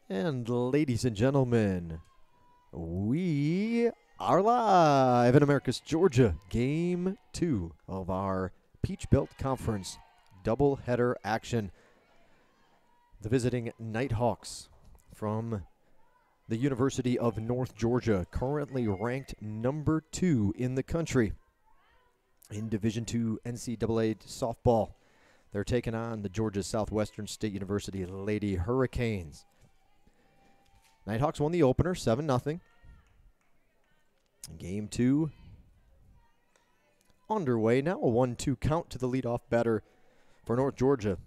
And ladies and gentlemen, we are live in Americus, Georgia. Game 2 of our Peach Belt Conference doubleheader action. The visiting Nighthawks from the University of North Georgia, currently ranked number 2 in the country in Division II NCAA softball. They're taking on the Georgia Southwestern State University Lady Hurricanes. Nighthawks won the opener 7-0. Game 2 underway. Now a 1-2 count to the leadoff batter for North Georgia.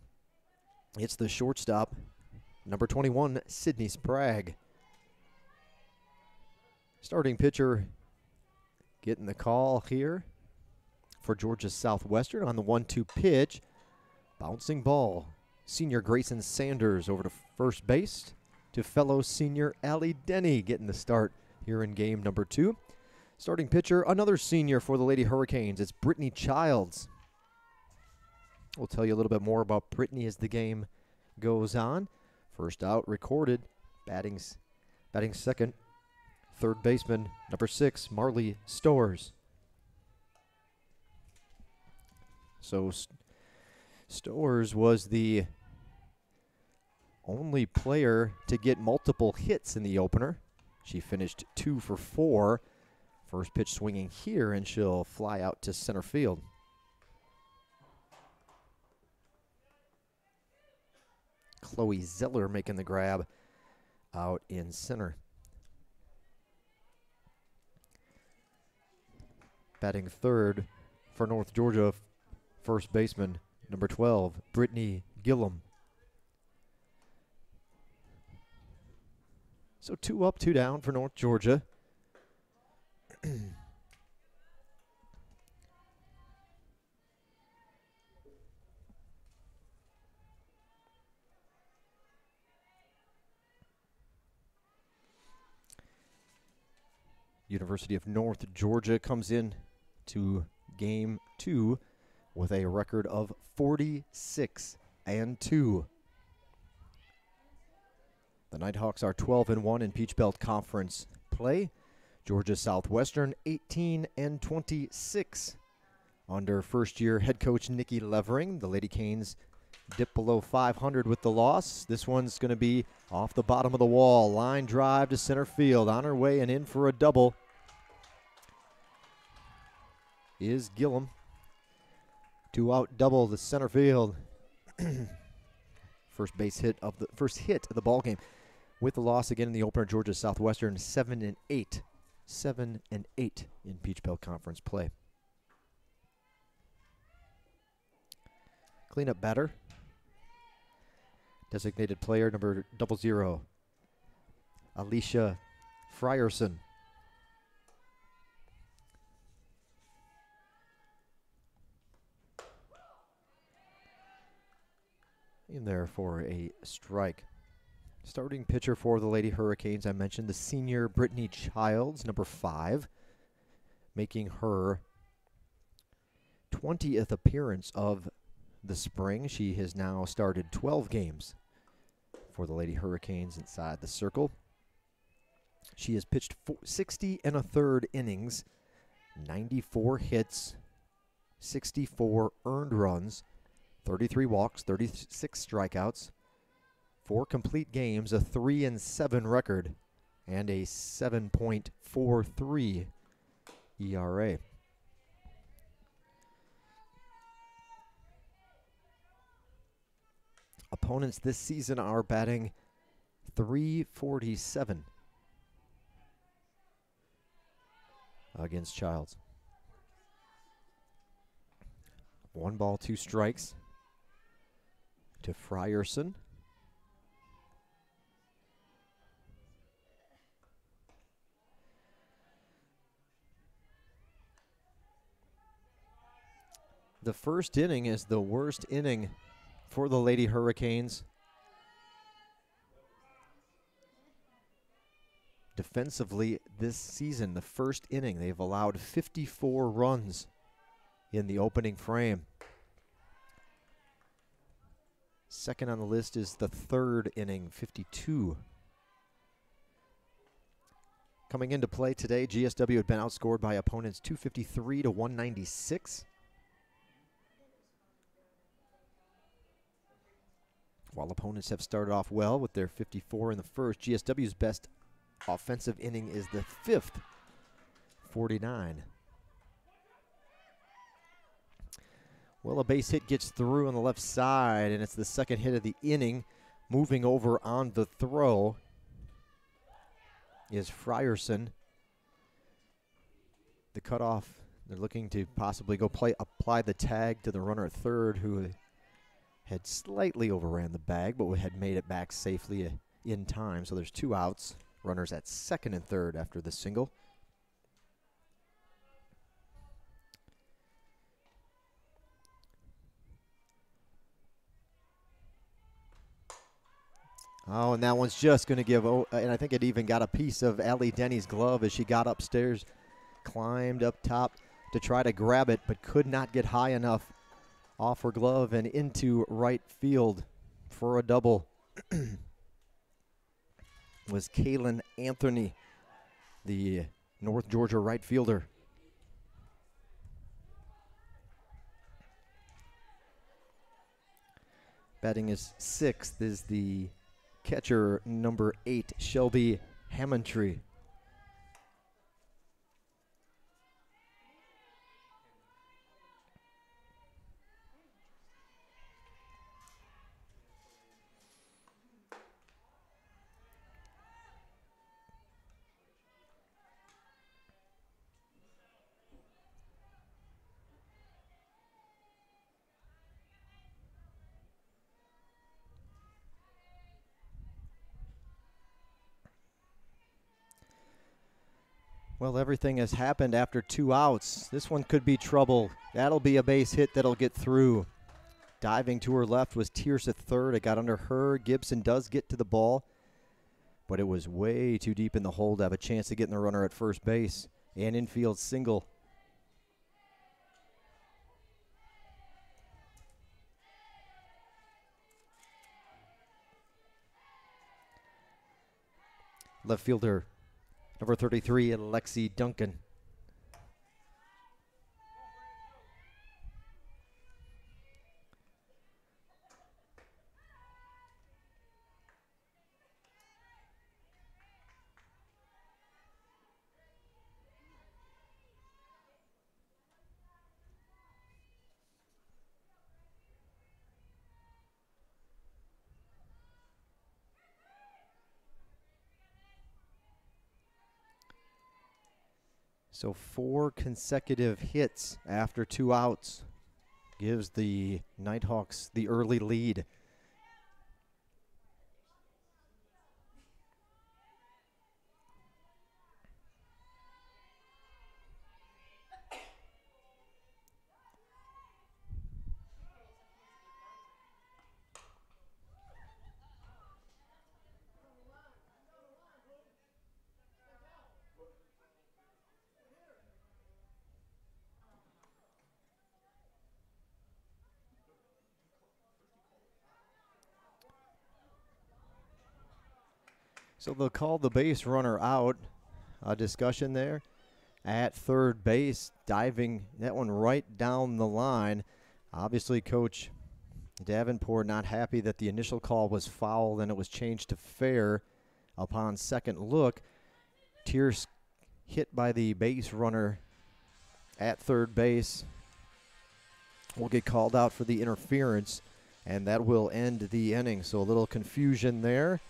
It's the shortstop, number 21, Sydney Sprague. Starting pitcher getting the call here for Georgia Southwestern on the 1-2 pitch. Bouncing ball. Senior Grayson Sanders over to first base to fellow senior Allie Denny getting the start here in game number 2. Starting pitcher, another senior for the Lady Hurricanes. It's Brittany Childs. We'll tell you a little bit more about Brittany as the game goes on. First out recorded, batting second, third baseman, number 6, Marley Stowers. So Stowers was the only player to get multiple hits in the opener. She finished 2 for 4. First pitch swinging here, and she'll fly out to center field. Chloe Zeller making the grab out in center. Batting third for North Georgia, first baseman, number 12, Brittany Gillum. So 2 up, 2 down for North Georgia. University of North Georgia comes in to game 2 with a record of 46-2. The Nighthawks are 12-1 in Peach Belt Conference play. Georgia Southwestern 18-26 under first-year head coach Nikki Levering. The Lady Canes dip below 500 with the loss. This one's going to be off the bottom of the wall. Line drive to center field. On her way and in for a double is Gillum. 2-out double to center field. First hit of the ball game. With the loss again in the opener, Georgia Southwestern 7-8. 7-8 in Peach Belt Conference play. Cleanup batter. Designated player number 00, Alicia Frierson. In there for a strike. Starting pitcher for the Lady Hurricanes, I mentioned the senior Brittany Childs, number 5, making her 20th appearance of the spring. She has now started 12 games for the Lady Hurricanes inside the circle. She has pitched 60 1/3 innings, 94 hits, 64 earned runs, 33 walks, 36 strikeouts, 4 complete games, a 3-7 record, and a 7.43 ERA. Opponents this season are batting .347 against Childs. 1 ball, 2 strikes to Frierson. The first inning is the worst inning for the Lady Hurricanes. Defensively this season, the first inning, they've allowed 54 runs in the opening frame. Second on the list is the third inning, 52 Coming into play today, GSW had been outscored by opponents 253 to 196. While opponents have started off well with their 54 in the first, GSW's best offensive inning is the fifth, 49. Well, a base hit gets through on the left side, and it's the second hit of the inning. Moving over on the throw is Frierson. The cutoff, they're looking to possibly go apply the tag to the runner at third, who had slightly overran the bag, but had made it back safely in time. So there's 2 outs. Runners at second and third after the single. Oh, and that one's just going to give, and I think it even got a piece of Allie Denny's glove as she got upstairs, climbed up top to try to grab it, but could not get high enough off her glove and into right field for a double. Was Kaylin Anthony, the North Georgia right fielder. Batting is 6th is the catcher, number 8, Shelby Hammondtree. Well, everything has happened after 2 outs. This one could be trouble. That'll be a base hit that'll get through. Diving to her left was Tierce at third. It got under her. Gibson does get to the ball, but it was way too deep in the hole to have a chance to get in the runner at first base. An infield single. Left fielder, number 33, Lexi Duncan. So 4 consecutive hits after 2 outs gives the Nighthawks the early lead. So they'll call the base runner out. A discussion there at third base, diving that one right down the line. Obviously, Coach Davenport not happy that the initial call was foul, and it was changed to fair upon second look. Tierce hit by the base runner at third base will get called out for the interference, and that will end the inning. So a little confusion there.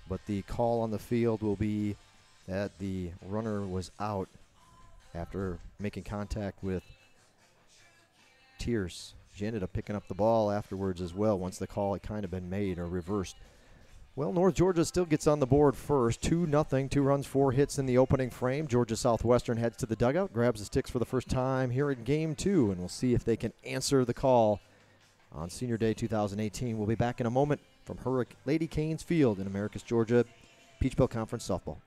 But the call on the field will be that the runner was out after making contact with Tierce. She ended up picking up the ball afterwards as well once the call had kind of been made or reversed. Well, North Georgia still gets on the board first, 2-0, 2 runs, 4 hits in the opening frame. Georgia Southwestern heads to the dugout, grabs the sticks for the first time here in Game 2, and we'll see if they can answer the call on Senior Day 2018. We'll be back in a moment from Lady Canes Field in Americus, Georgia, Peach Belt Conference softball.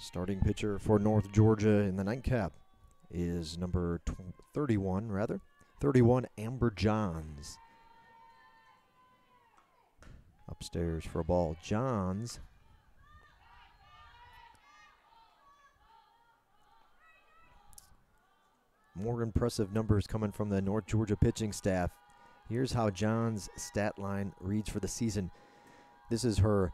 Starting pitcher for North Georgia in the nightcap is number 31, Amber Johns. Upstairs for a ball, Johns. More impressive numbers coming from the North Georgia pitching staff. Here's how Johns' stat line reads for the season. This is her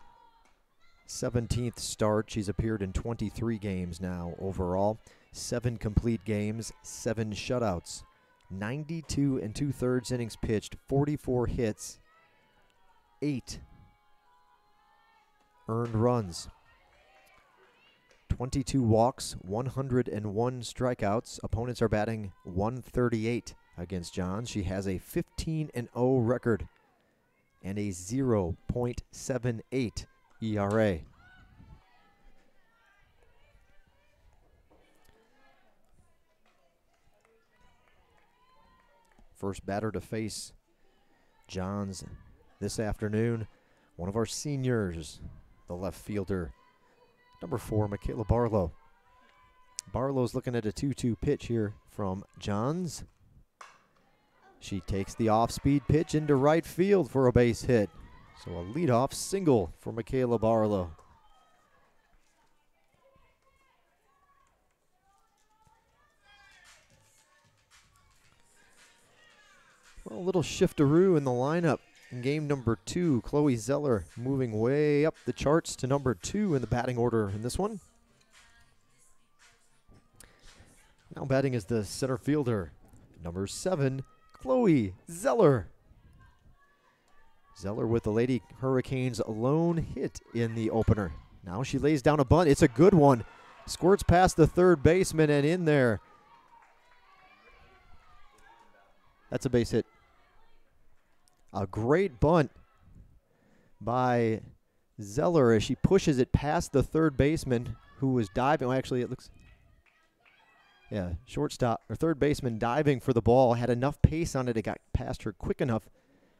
17th start. She's appeared in 23 games now overall. 7 complete games, 7 shutouts. 92 2/3 innings pitched, 44 hits, 8 earned runs. 22 walks, 101 strikeouts. Opponents are batting .138 against Johns. She has a 15-0 record and a 0.78 ERA. First batter to face Johns this afternoon, one of our seniors, the left fielder, number 4, Michaela Barlow. Barlow's looking at a 2-2 pitch here from Johns. She takes the off-speed pitch into right field for a base hit. So a leadoff single for Michaela Barlow. Well, a little shiftaroo in the lineup in game number 2. Chloe Zeller moving way up the charts to number 2 in the batting order in this one. Now batting is the center fielder, number 7, Chloe Zeller. Zeller with the Lady Hurricanes' lone hit in the opener. Now she lays down a bunt. It's a good one. Squirts past the third baseman and in there. That's a base hit. A great bunt by Zeller as she pushes it past the third baseman who was diving. Well, actually, it looks, yeah, shortstop or third baseman diving for the ball, had enough pace on it. It got past her quick enough,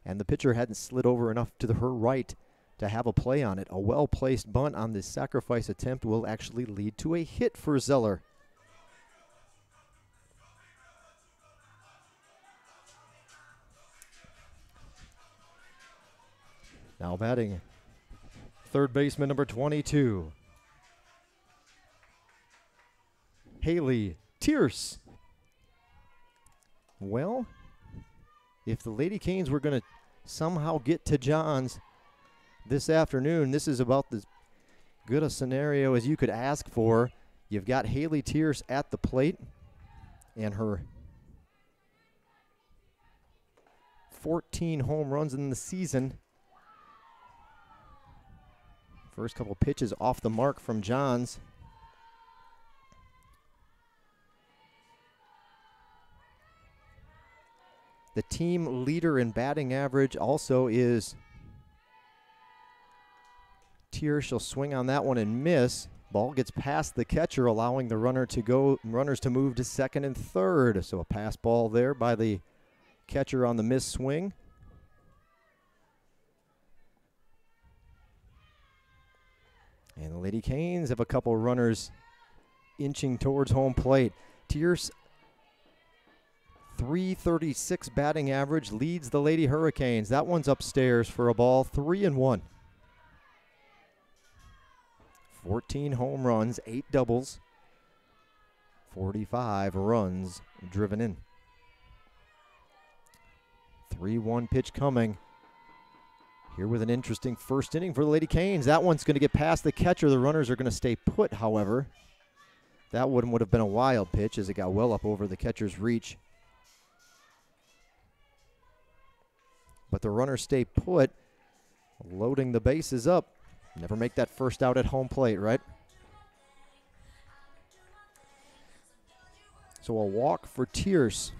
and the pitcher hadn't slid over enough to her right to have a play on it. A well-placed bunt on this sacrifice attempt will actually lead to a hit for Zeller. Now batting, third baseman number 22, Haley Tierce. Well, if the Lady Canes were going to somehow get to Johns this afternoon, this is about as good a scenario as you could ask for. You've got Haley Tierce at the plate, and her 14 home runs in the season. First couple pitches off the mark from Johns. The team leader in batting average also is Tierce. She'll swing on that one and miss. Ball gets past the catcher, allowing the runners to move to second and third. So a pass ball there by the catcher on the missed swing. And the Lady Canes have a couple runners inching towards home plate. Tierce, .336 batting average, leads the Lady Hurricanes. That one's upstairs for a ball, 3-1. 14 home runs, 8 doubles, 45 runs driven in. 3-1 pitch coming. Here with an interesting first inning for the Lady Canes. That one's going to get past the catcher. The runners are going to stay put, however. That one would have been a wild pitch as it got well up over the catcher's reach. But the runners stay put, loading the bases up. Never make that first out at home plate, right? So a walk for Tierce.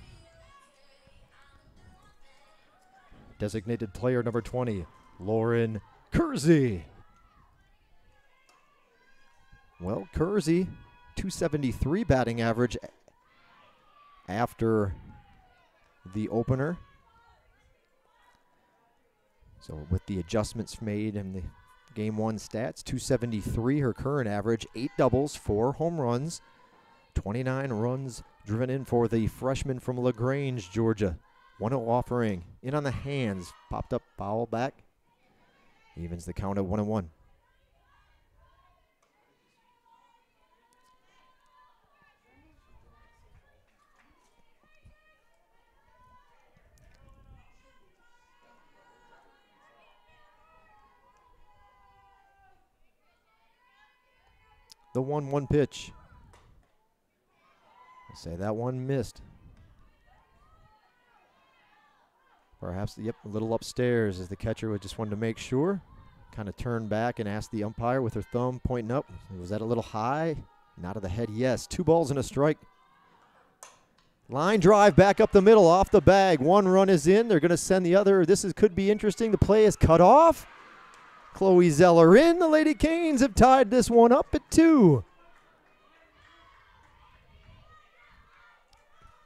Designated player number 20, Lauren Kersey. Well, Kersey, .273 batting average after the opener. So with the adjustments made and the Game 1 stats, 273 her current average, 8 doubles, 4 home runs, 29 runs driven in for the freshman from LaGrange, Georgia. 1-0 offering, in on the hands, popped up, foul back. Evens the count at 1-1. The 1-1 pitch. I say that one missed. Perhaps, yep, a little upstairs as the catcher just wanted to make sure. Kind of turned back and asked the umpire with her thumb pointing up. Was that a little high? Nod of the head, yes. 2 balls and a strike. Line drive back up the middle, off the bag. 1 run is in. They're going to send the other. Could be interesting. The play is cut off. Chloe Zeller in. The Lady Canes have tied this one up at 2.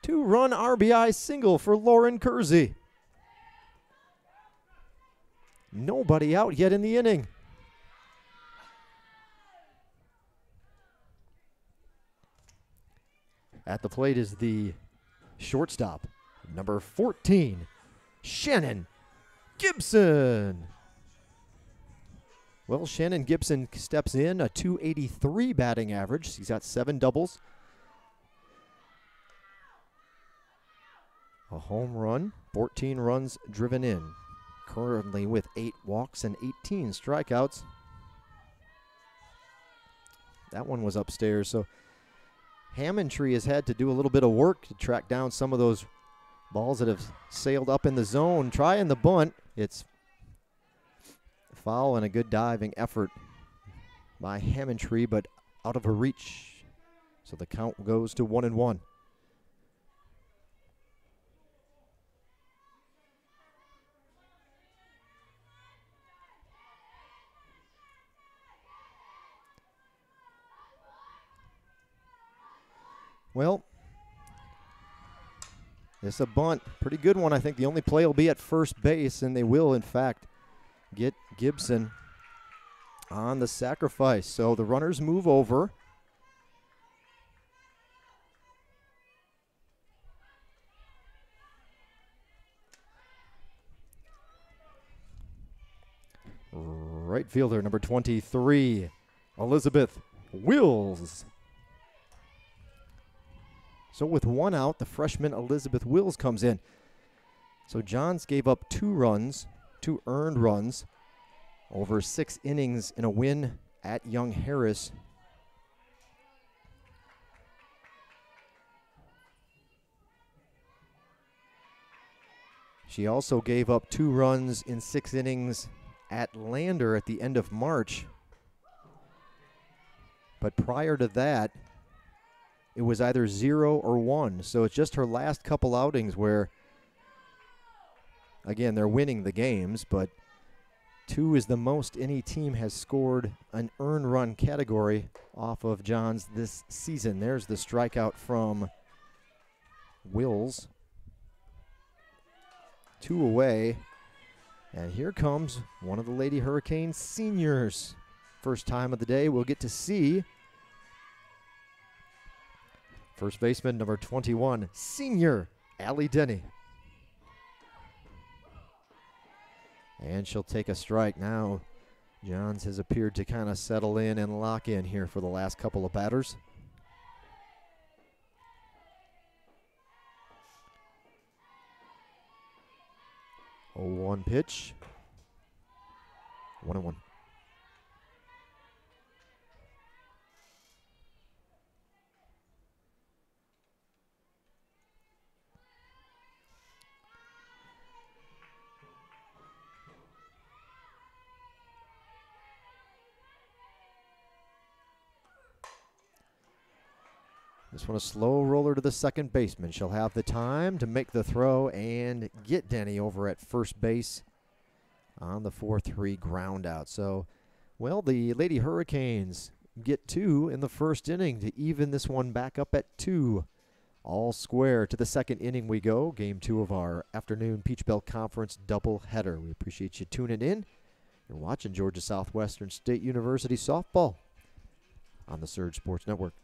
2-run RBI single for Lauren Kersey. Nobody out yet in the inning. At the plate is the shortstop, number 14, Shannon Gibson. Well, Shannon Gibson steps in, a .283 batting average. He's got 7 doubles, a home run, 14 runs driven in. Currently with 8 walks and 18 strikeouts. That one was upstairs, so Hammondtree has had to do a little bit of work to track down some of those balls that have sailed up in the zone. Trying the bunt. It's foul and a good diving effort by Hammondtree, but out of her reach. So the count goes to 1-1. Well, it's a bunt. Pretty good one. I think the only play will be at first base, and they will, in fact, get Gibson on the sacrifice. So the runners move over. Right fielder, number 23, Elizabeth Wills. So with 1 out, the freshman Elizabeth Wills comes in. So Johns gave up 2 runs, 2 earned runs, over 6 innings in a win at Young Harris. She also gave up 2 runs in 6 innings at Lander at the end of March. But prior to that, it was either 0 or 1. So it's just her last couple outings where, again, they're winning the games, but 2 is the most any team has scored an earned run category off of Johns this season. There's the strikeout from Wills. 2 away. And here comes one of the Lady Hurricanes seniors. First time of the day we'll get to see first baseman number 21, senior Allie Denny. And she'll take a strike now. Johns has appeared to kind of settle in and lock in here for the last couple of batters. 0-1 pitch. 1-1. This one a slow roller to the second baseman. She'll have the time to make the throw and get Denny over at first base on the 4-3 ground out. So, well, the Lady Hurricanes get 2 in the first inning to even this one back up at 2. All square. To the second inning we go. Game 2 of our afternoon Peach Belt Conference doubleheader. We appreciate you tuning in. You're watching Georgia Southwestern State University softball on the Surge Sports Network.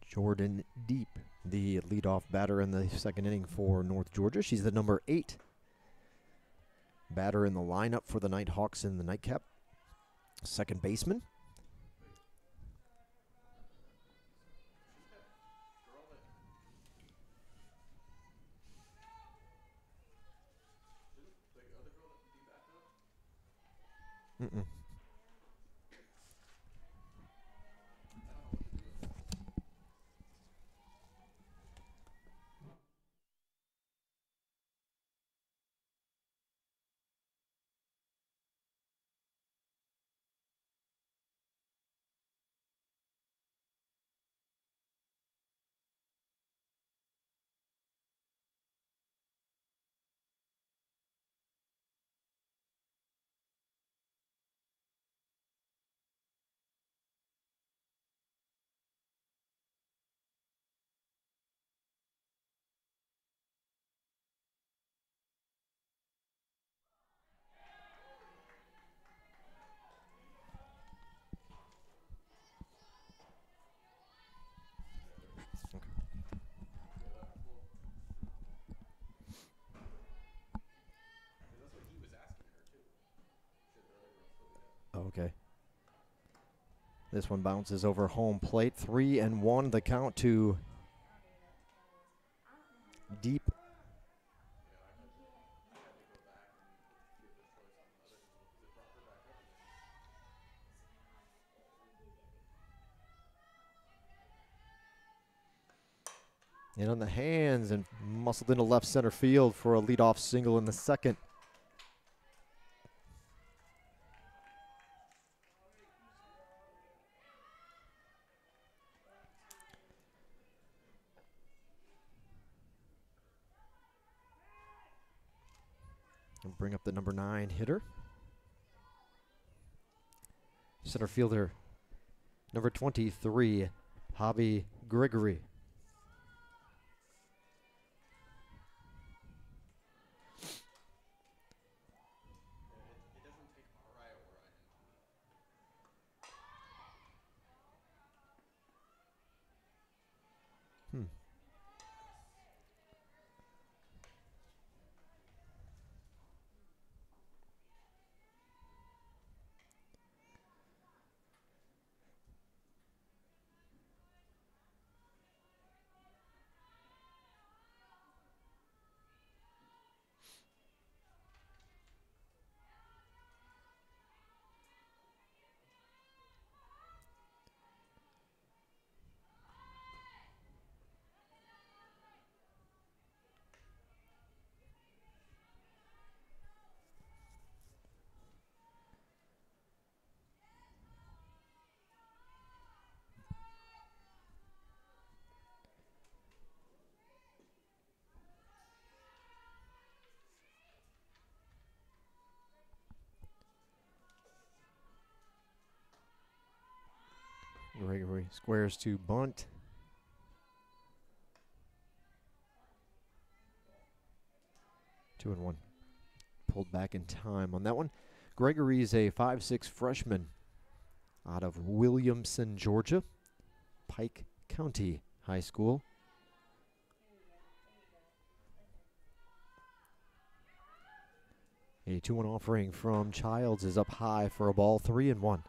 Jordan Deep, the leadoff batter in the second inning for North Georgia. She's the number 8 batter in the lineup for the Nighthawks in the nightcap. Second baseman. Okay. This one bounces over home plate. 3-1 the count to Deep. And on the hands and muscled into left center field for a leadoff single in the second. And bring up the number 9 hitter. Center fielder, number 23, Javi Gregory. So he squares to bunt. Two and one. Pulled back in time on that one. Gregory's a 5'6" freshman out of Williamson, Georgia. Pike County High School. A 2-1 offering from Childs is up high for a ball, 3-1.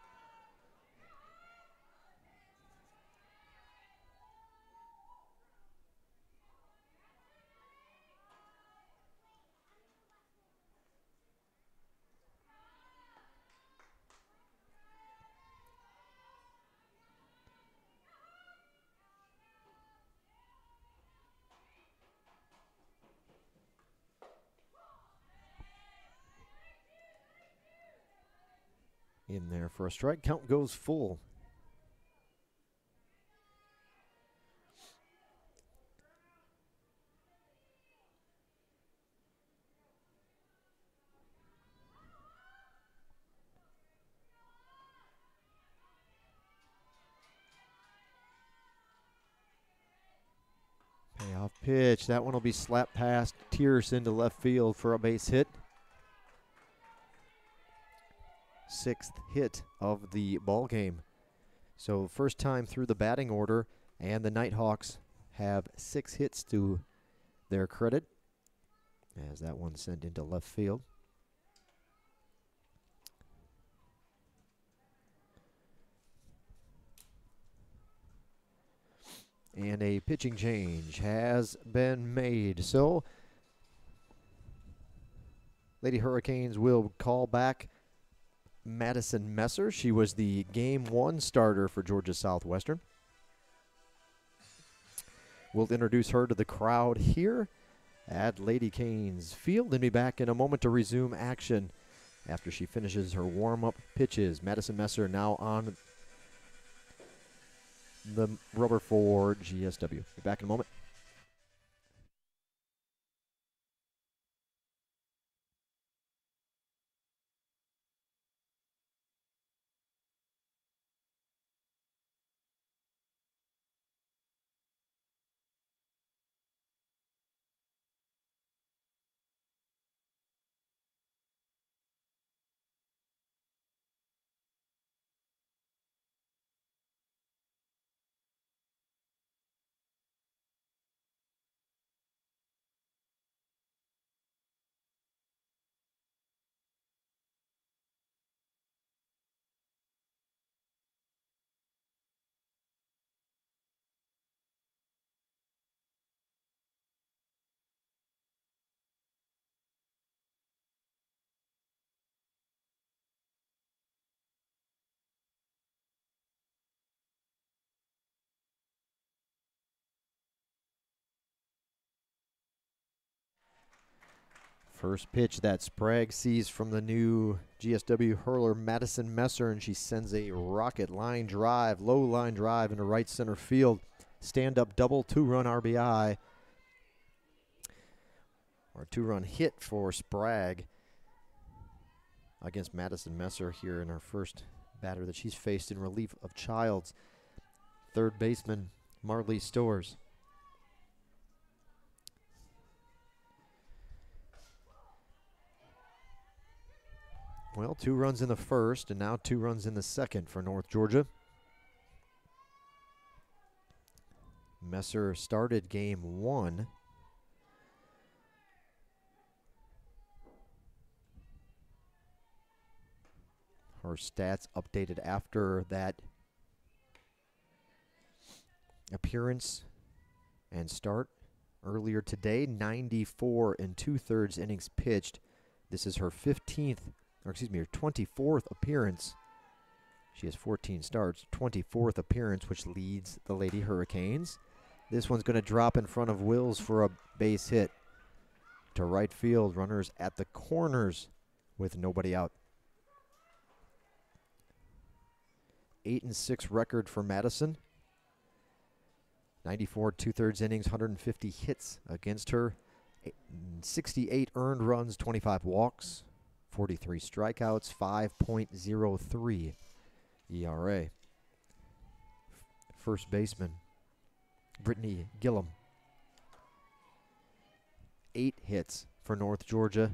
In there for a strike. Count goes full. Payoff pitch. That one will be slapped past Tierson to left field for a base hit. Sixth hit of the ball game. So first time through the batting order, and the Nighthawks have 6 hits to their credit as that one sent into left field. And a pitching change has been made. So Lady Hurricanes will call back Madison Messer. She was the Game 1 starter for Georgia Southwestern. We'll introduce her to the crowd here at Lady Canes Field and be back in a moment to resume action after she finishes her warm-up pitches. Madison Messer now on the rubber for GSW. Be back in a moment. First pitch that Sprague sees from the new GSW hurler Madison Messer, and she sends a rocket line drive, low line drive into right center field. Stand-up double, 2-run RBI, or 2-run hit for Sprague against Madison Messer here in her first batter that she's faced in relief of Childs. Third baseman Marley Stowers. Well, 2 runs in the first and now 2 runs in the second for North Georgia. Messer started game 1. Her stats updated after that appearance and start earlier today. 94 2/3 innings pitched. This is her 24th appearance. She has 14 starts, 24th appearance, which leads the Lady Hurricanes. This one's going to drop in front of Wills for a base hit to right field. Runners at the corners with nobody out. 8-6 record for Madison. 94 2/3 innings, 150 hits against her. 68 earned runs, 25 walks. 43 strikeouts, 5.03 ERA. first baseman, Brittany Gillum. 8 hits for North Georgia.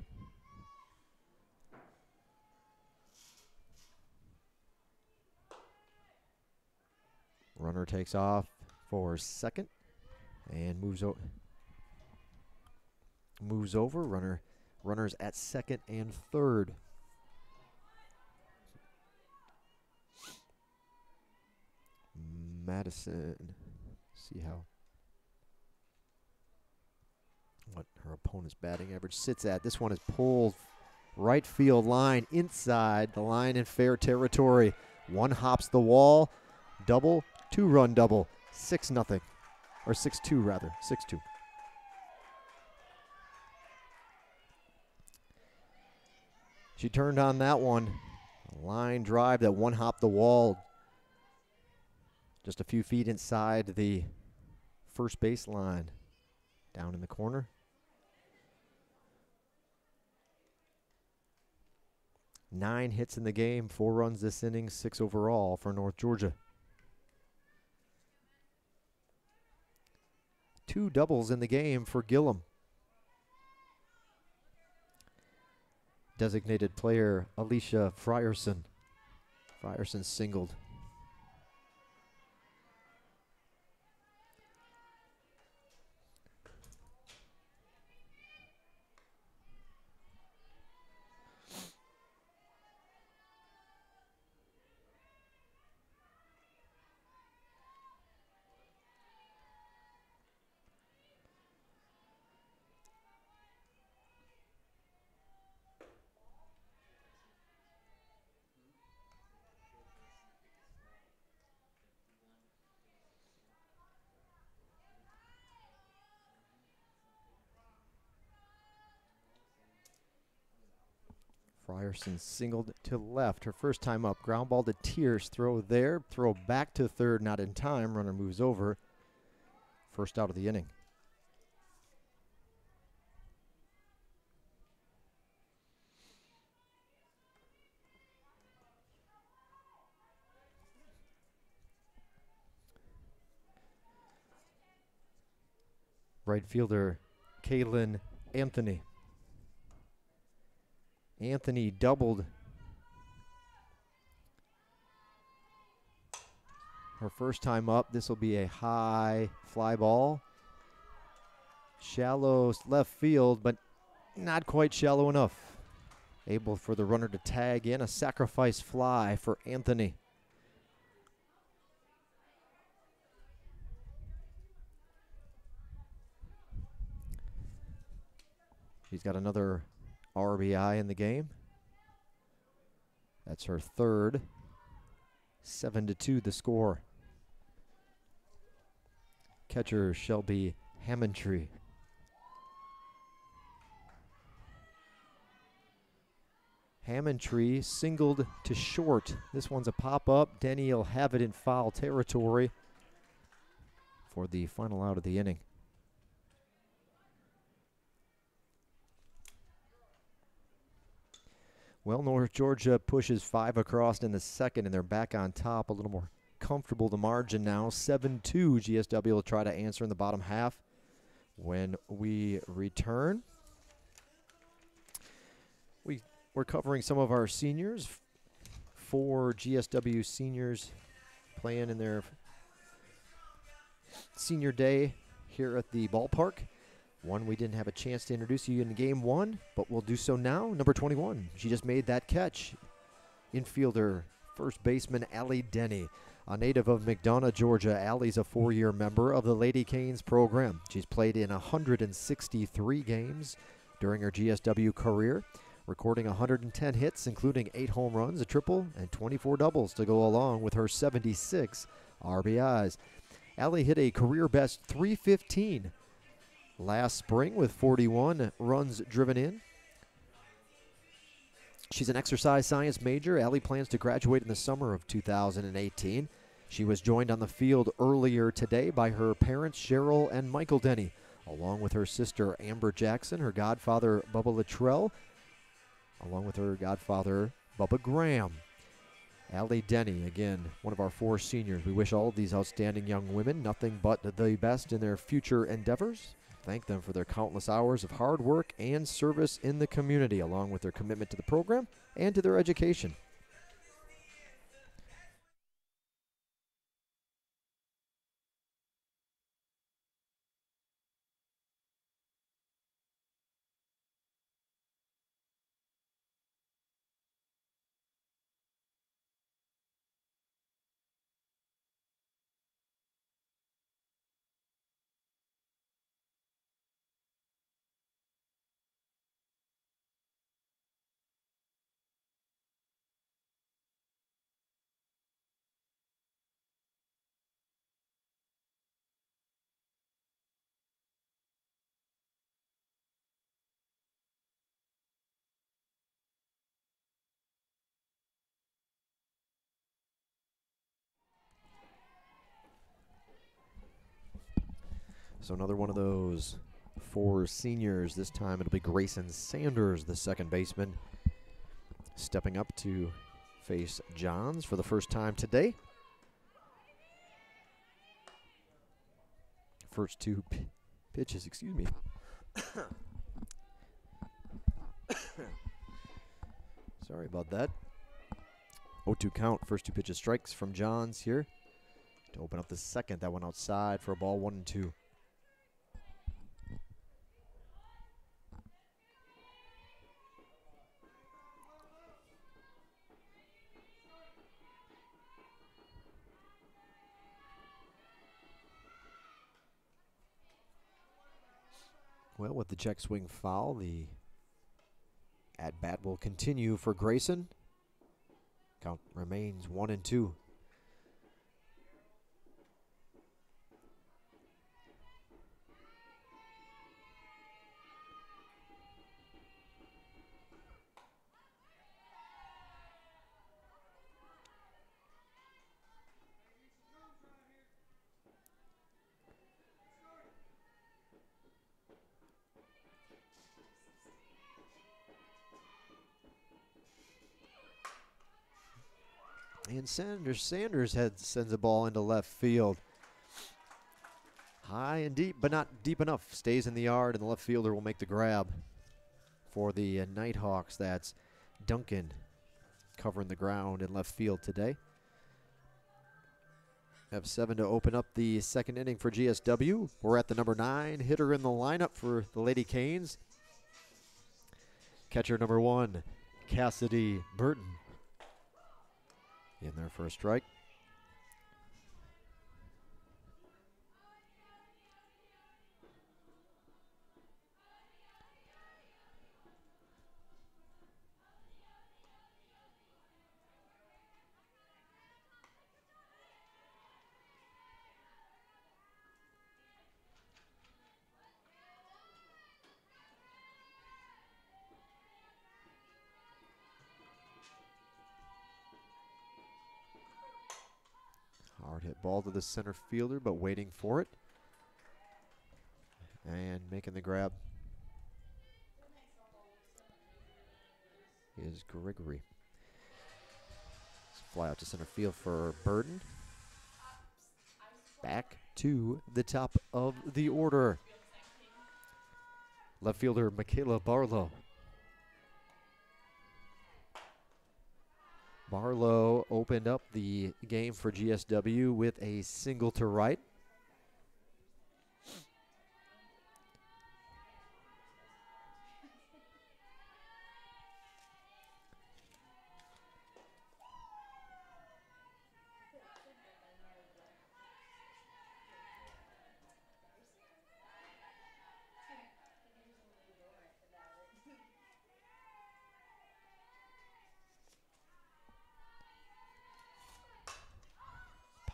Runner takes off for second and moves over. Runners at second and third. Madison, see what her opponent's batting average sits at. This one is pulled right field line, inside the line in fair territory. One hops the wall, double, 2-run double, 6-0, or 6-2 rather, 6-2. She turned on that one. A line drive that one hopped the wall. Just a few feet inside the first base line. Down in the corner. Nine hits in the game, 4 runs this inning, 6 overall for North Georgia. 2 doubles in the game for Gillum. Designated player Alicia Frierson. Frierson singled. Frierson singled to left. Her first time up. Ground ball to Tierce. Throw there. Throw back to third. Not in time. Runner moves over. First out of the inning. Right fielder Kaylin Anthony. Anthony doubled her first time up. This will be a high fly ball. Shallow left field, but not quite shallow enough. Able for the runner to tag in. A sacrifice fly for Anthony. She's got another RBI in the game. That's her third. 7-2 the score. Catcher Shelby Hammondtree. Hammondtree singled to short. This one's a pop-up. Denny will have it in foul territory for the final out of the inning. Well, North Georgia pushes 5 across in the second, and they're back on top. A little more comfortable the margin now. 7-2. GSW will try to answer in the bottom half when we return. We're covering some of our seniors. 4 GSW seniors playing in their senior day here at the ballpark. One we didn't have a chance to introduce you in game 1, but we'll do so now. Number 21, she just made that catch. Infielder, first baseman, Allie Denny. A native of McDonough, Georgia, Allie's a 4-year member of the Lady Canes program. She's played in 163 games during her GSW career, recording 110 hits, including 8 home runs, a triple, and 24 doubles to go along with her 76 RBIs. Allie hit a career-best .315 last spring with 41 runs driven in. She's an exercise science major. Allie plans to graduate in the summer of 2018. She was joined on the field earlier today by her parents, Cheryl and Michael Denny, along with her sister, Amber Jackson, her godfather, Bubba Luttrell, along with her godfather, Bubba Graham. Allie Denny, again, one of our 4 seniors. We wish all of these outstanding young women nothing but the best in their future endeavors. Thank them for their countless hours of hard work and service in the community, along with their commitment to the program and to their education. So another one of those 4 seniors. This time it'll be Grayson Sanders, the second baseman, stepping up to face Johns for the first time today. First 2 pitches, excuse me. Sorry about that. 0-2 count, first 2 pitches strikes from Johns here to open up the second. That one outside for a ball, 1-2. Well, with the check swing foul, the at-bat will continue for Grayson. Count remains 1-2. And Sanders sends a ball into left field. High and deep, but not deep enough. Stays in the yard, and the left fielder will make the grab for the Nighthawks. That's Duncan covering the ground in left field today. Have 7 to open up the second inning for GSW. We're at the number 9 hitter in the lineup for the Lady Canes. Catcher number 1, Cassidy Burton, in there for a strike. Hard hit ball to the center fielder, but waiting for it. And making the grab is Gregory. Fly out to center field for Burden. Back to the top of the order. Left fielder Michaela Barlow. Barlow opened up the game for GSW with a single to right.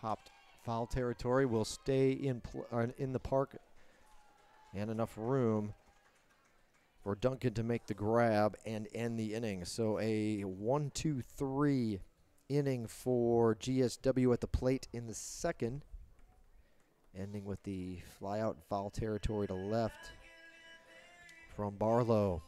Popped foul territory, will stay in the park, and enough room for Duncan to make the grab and end the inning. So a 1-2-3 inning for GSW at the plate in the second, ending with the fly out foul territory to left from Barlow.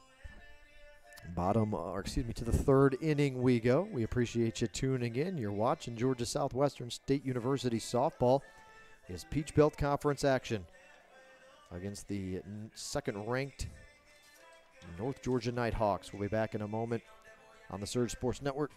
To the third inning we go. We appreciate you tuning in. You're watching Georgia Southwestern State University softball. Is Peach Belt Conference action against the second-ranked North Georgia Nighthawks. We'll be back in a moment on the Surge Sports Network.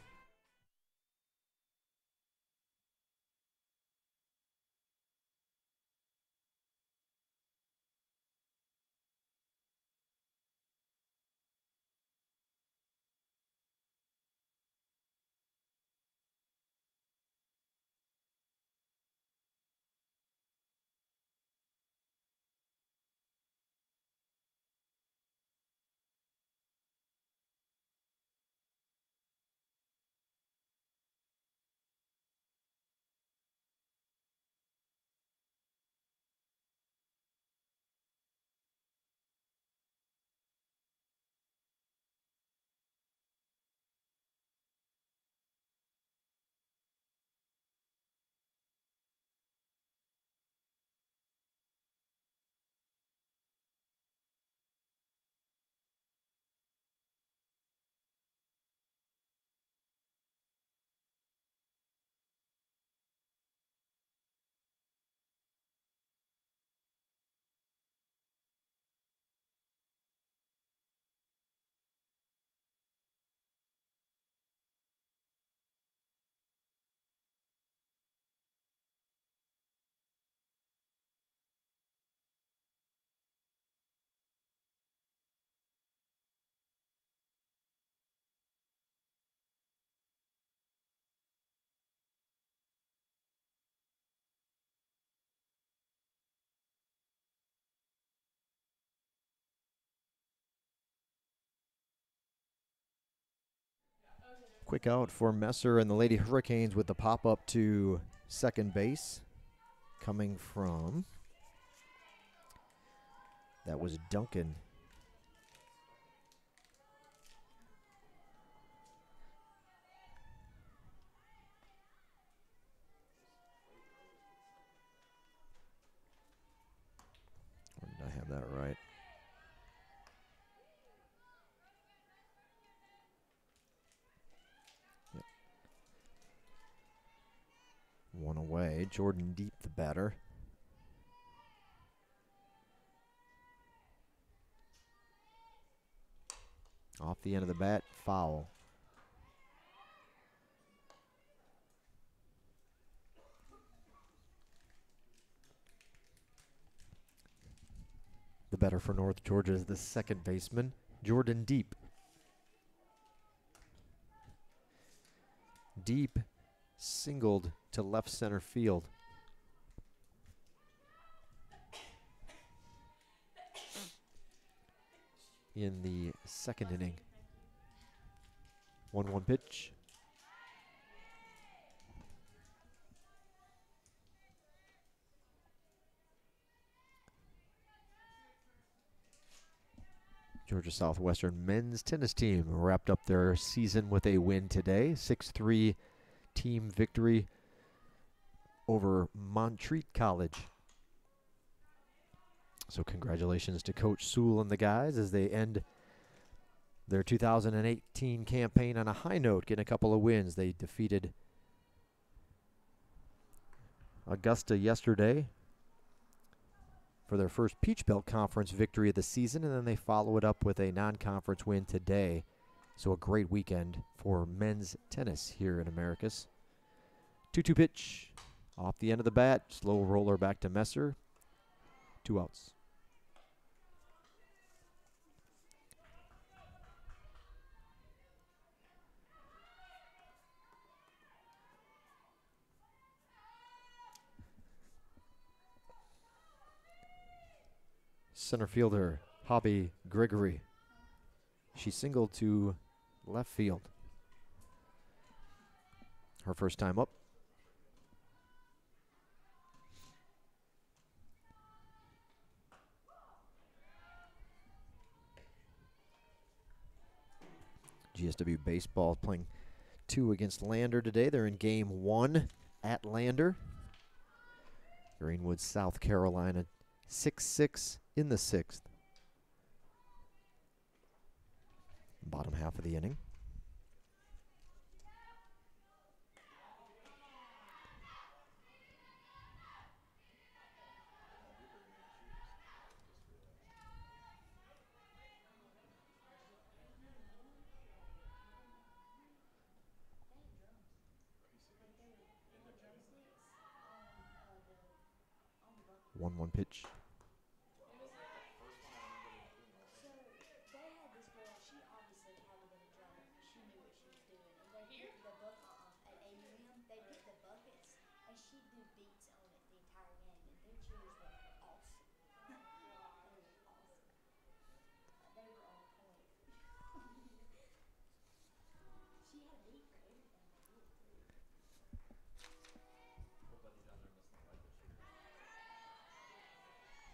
Quick out for Messer and the Lady Hurricanes with the pop-up to second base. Coming from, that was Duncan. Or did I have that right? Yep. One away. Jordan Deep, the batter. Off the end of the bat, foul. The batter for North Georgia is the second baseman, Jordan Deep. Deep singled to left center field. In the second inning. 1-1 pitch. Georgia Southwestern men's tennis team wrapped up their season with a win today. 6-3 team victory over Montreat College. So congratulations to Coach Sewell and the guys as they end their 2018 campaign on a high note, getting a couple of wins. They defeated Augusta yesterday for their first Peach Belt Conference victory of the season, and then they follow it up with a non-conference win today. So a great weekend for men's tennis here in Americus. 2-2 pitch off the end of the bat. Slow roller back to Messer. 2 outs. Center fielder, Hobby Gregory. She singled to left field. Her first time up. GSW Baseball playing 2 against Lander today. They're in game 1 at Lander. Greenwood, South Carolina, 6-6 in the 6th. Bottom half of the inning. One pitch.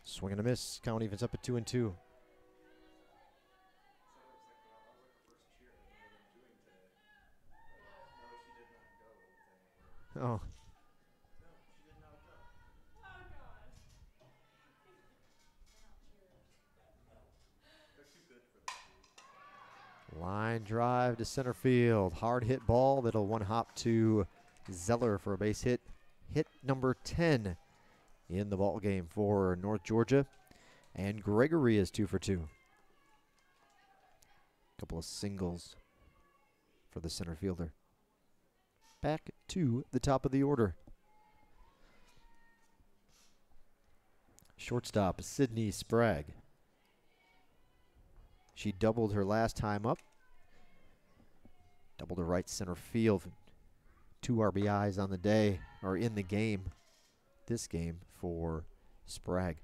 Swing and a miss. Count evens up at 2-2. Oh. Line drive to center field. Hard hit ball that'll one hop to Zeller for a base hit. Hit number 10 in the ball game for North Georgia. And Gregory is 2 for 2. Couple of singles for the center fielder. Back to the top of the order. Shortstop, Sydney Sprague. She doubled her last time up. Doubled to right center field. 2 RBIs on the day, or in the game, this game for Sprague.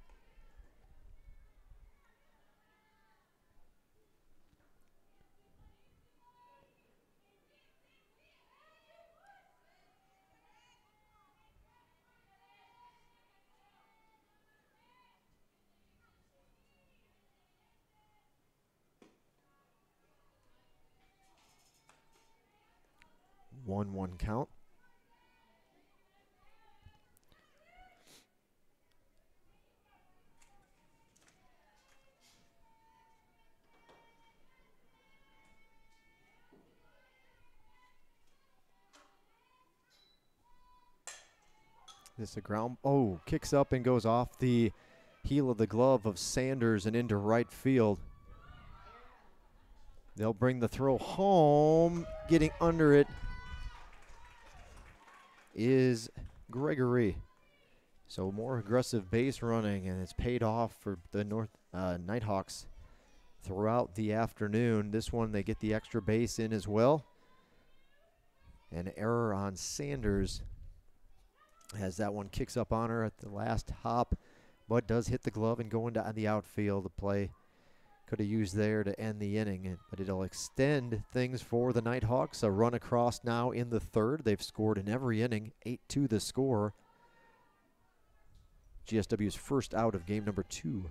One count. This is a ground. Oh, kicks up and goes off the heel of the glove of Sanders and into right field. They'll bring the throw home. Getting under it is Gregory. So more aggressive base running, and it's paid off for the Nighthawks throughout the afternoon. This one, they get the extra base in as well. An error on Sanders as that one kicks up on her at the last hop, but does hit the glove and go into the outfield. The play could have used there to end the inning, but it'll extend things for the Nighthawks. A run across now in the third. They've scored in every inning, 8-2 the score. GSW's first out of game number 2.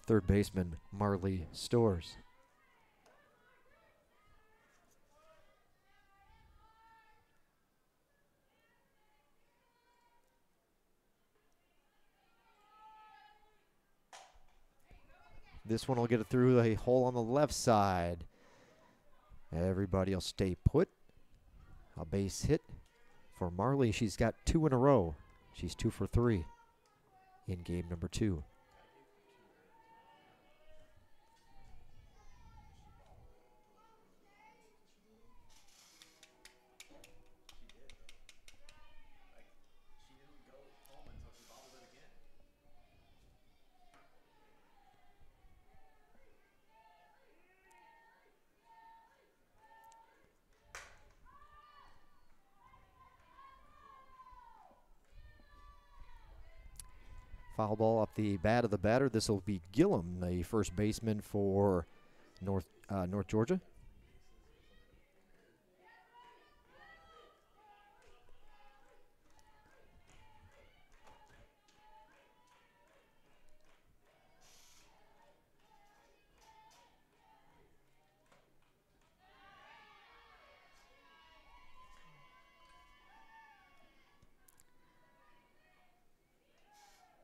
Third baseman, Marley Stores. This one will get it through a hole on the left side. Everybody will stay put. A base hit for Marley. She's got 2 in a row. She's 2 for 3 in game number 2. Foul ball up the bat of the batter. This will be Gillum, the first baseman for North Georgia.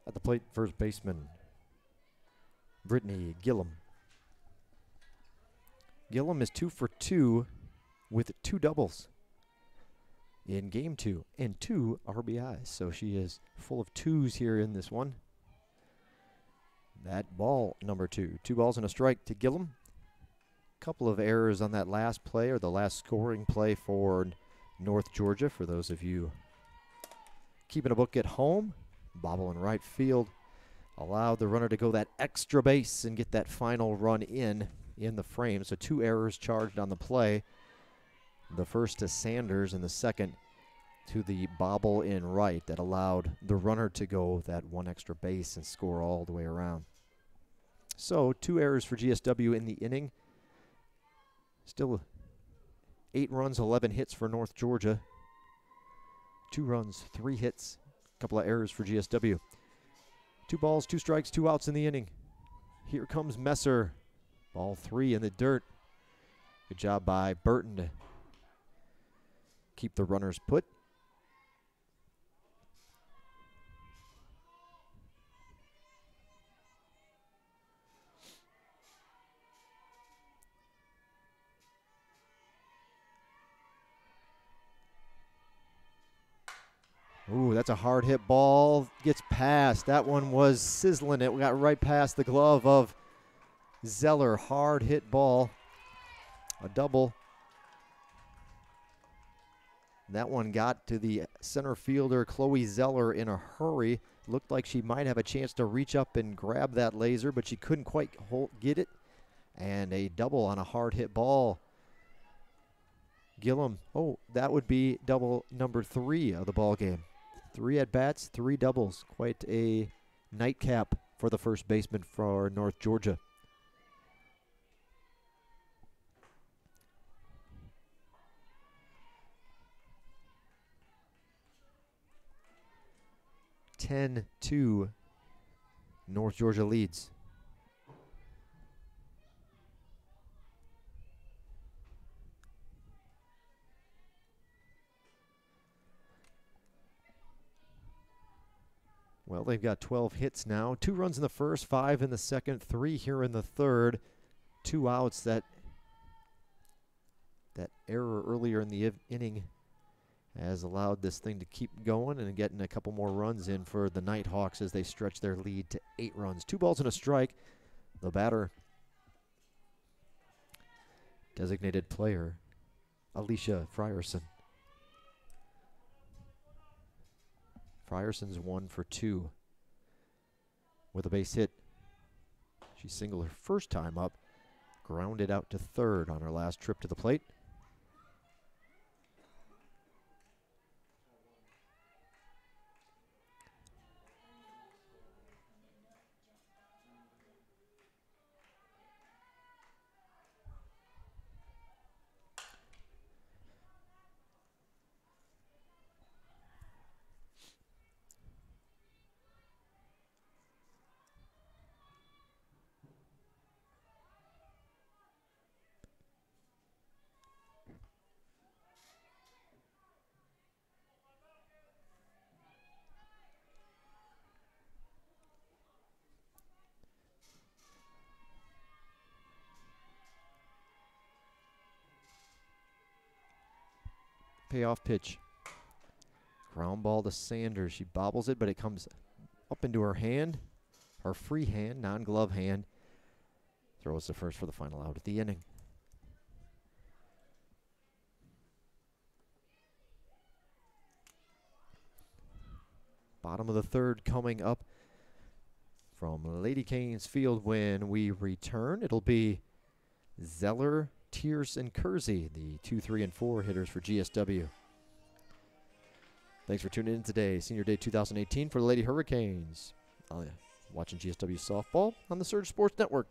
At the plate, first baseman Brittany Gillum. Gillum is 2 for 2 with 2 doubles in game 2 and 2 RBIs. So she is full of 2s here in this one. That ball, number 2. 2 balls and a strike to Gillum. Couple of errors on that last play, or the last scoring play for North Georgia. For those of you keeping a book at home, bobble in right field allowed the runner to go that extra base and get that final run in the frame. So 2 errors charged on the play. The first to Sanders and the second to the bobble in right that allowed the runner to go that 1 extra base and score all the way around. So 2 errors for GSW in the inning. Still 8 runs, 11 hits for North Georgia. 2 runs, 3 hits, a couple of errors for GSW. 2 balls, 2 strikes, 2 outs in the inning. Here comes Messer. Ball 3 in the dirt. Good job by Burton to keep the runners put. Ooh, that's a hard hit ball. Gets past. That one was sizzling. It got right past the glove of Zeller. Hard hit ball. A double. That one got to the center fielder, Chloe Zeller, in a hurry. Looked like she might have a chance to reach up and grab that laser, but she couldn't quite get it. And a double on a hard hit ball. Gillum, oh, that would be double number 3 of the ball game. 3 at-bats, 3 doubles. Quite a nightcap for the first baseman for North Georgia. (10-2) North Georgia leads. Well, they've got 12 hits now. 2 runs in the first, 5 in the second, 3 here in the third. 2 outs. That error earlier in the inning has allowed this thing to keep going and getting a couple more runs in for the Nighthawks as they stretch their lead to 8 runs. 2 balls and a strike. The batter, designated player, Alicia Frierson. Frierson's 1 for 2 with a base hit. She singled her first time up, grounded out to third on her last trip to the plate. Payoff pitch. Ground ball to Sanders. She bobbles it, but it comes up into her hand. Her free hand, non-glove hand. Throws the first for the final out of the inning. Bottom of the third coming up from Lady Canes Field when we return. It'll be Zeller, Tierce, and Kersey, the 2, 3, and 4 hitters for GSW. Thanks for tuning in today, Senior Day 2018 for the Lady Hurricanes. Watching GSW softball on the Surge Sports Network.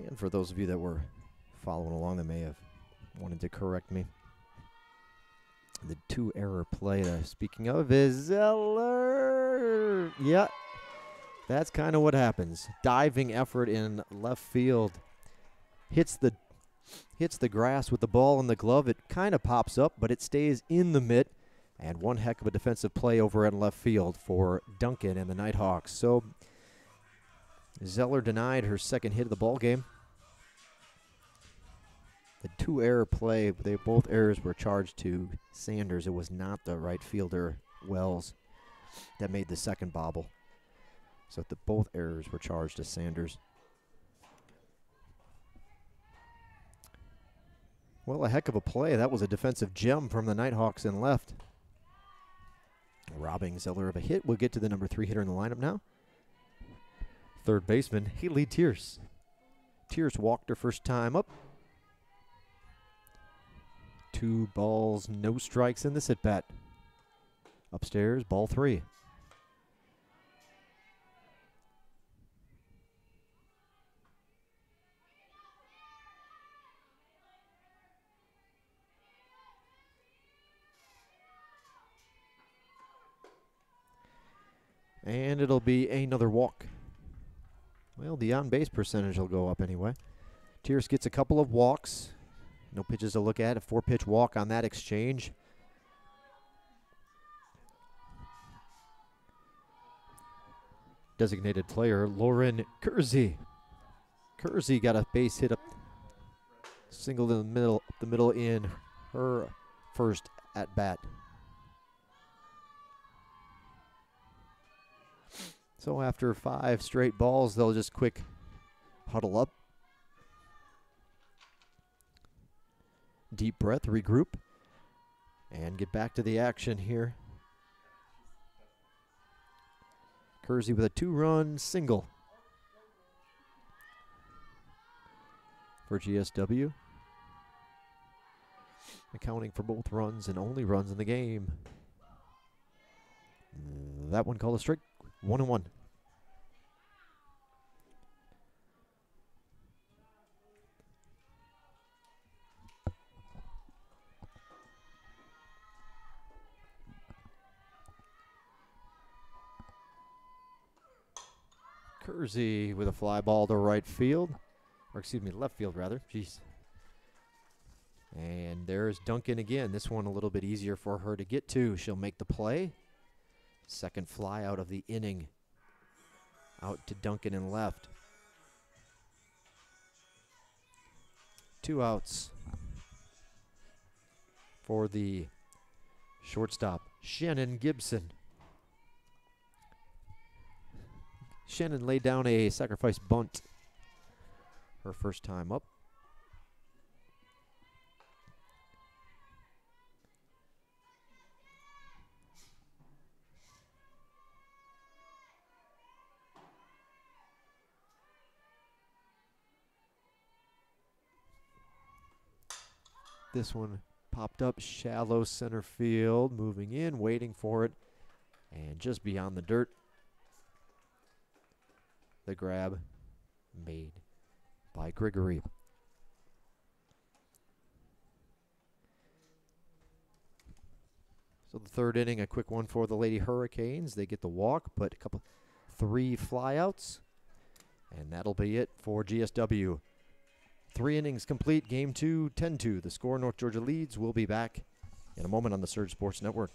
And for those of you that were following along that may have wanted to correct me, the 2-error play that I'm speaking of is Zeller. Yeah, that's kind of what happens. Diving effort in left field. Hits the grass with the ball in the glove. It kind of pops up, but it stays in the mitt. And one heck of a defensive play over in left field for Duncan and the Nighthawks. So Zeller denied her second hit of the ball game. The 2-error play, both errors were charged to Sanders. It was not the right fielder, Wells, that made the second bobble. So both errors were charged to Sanders. Well, a heck of a play. That was a defensive gem from the Nighthawks in left. Robbing Zeller of a hit. We'll get to the number 3 hitter in the lineup now. Third baseman, Haley Tierce. Tierce walked her first time up. 2 balls, no strikes in this at-bat. Upstairs, ball 3. And it'll be another walk. Well, the on-base percentage will go up anyway. Tierce gets a couple of walks. No pitches to look at. A 4-pitch walk on that exchange. Designated player, Lauren Kersey. Kersey got a base hit up, single in the middle in her first at-bat. So after 5 straight balls, they'll just quick huddle up. Deep breath, regroup, and get back to the action here. Kersey with a 2-run single for GSW. Accounting for both runs and only runs in the game. That one called a strike. 1-1. Kersey with a fly ball to right field. Or excuse me, left field rather. Jeez. And there's Duncan again. This one a little bit easier for her to get to. She'll make the play. Second fly out of the inning. Out to Duncan in left. 2 outs for the shortstop, Shannon Gibson. Shannon laid down a sacrifice bunt her first time up. This one popped up shallow center field, moving in, waiting for it, and just beyond the dirt. The grab made by Grigory. So the third inning, a quick one for the Lady Hurricanes. They get the walk, but 3 flyouts, and that'll be it for GSW. 3 innings complete, game 2, 10-2. The score, North Georgia leads. We'll be back in a moment on the Surge Sports Network.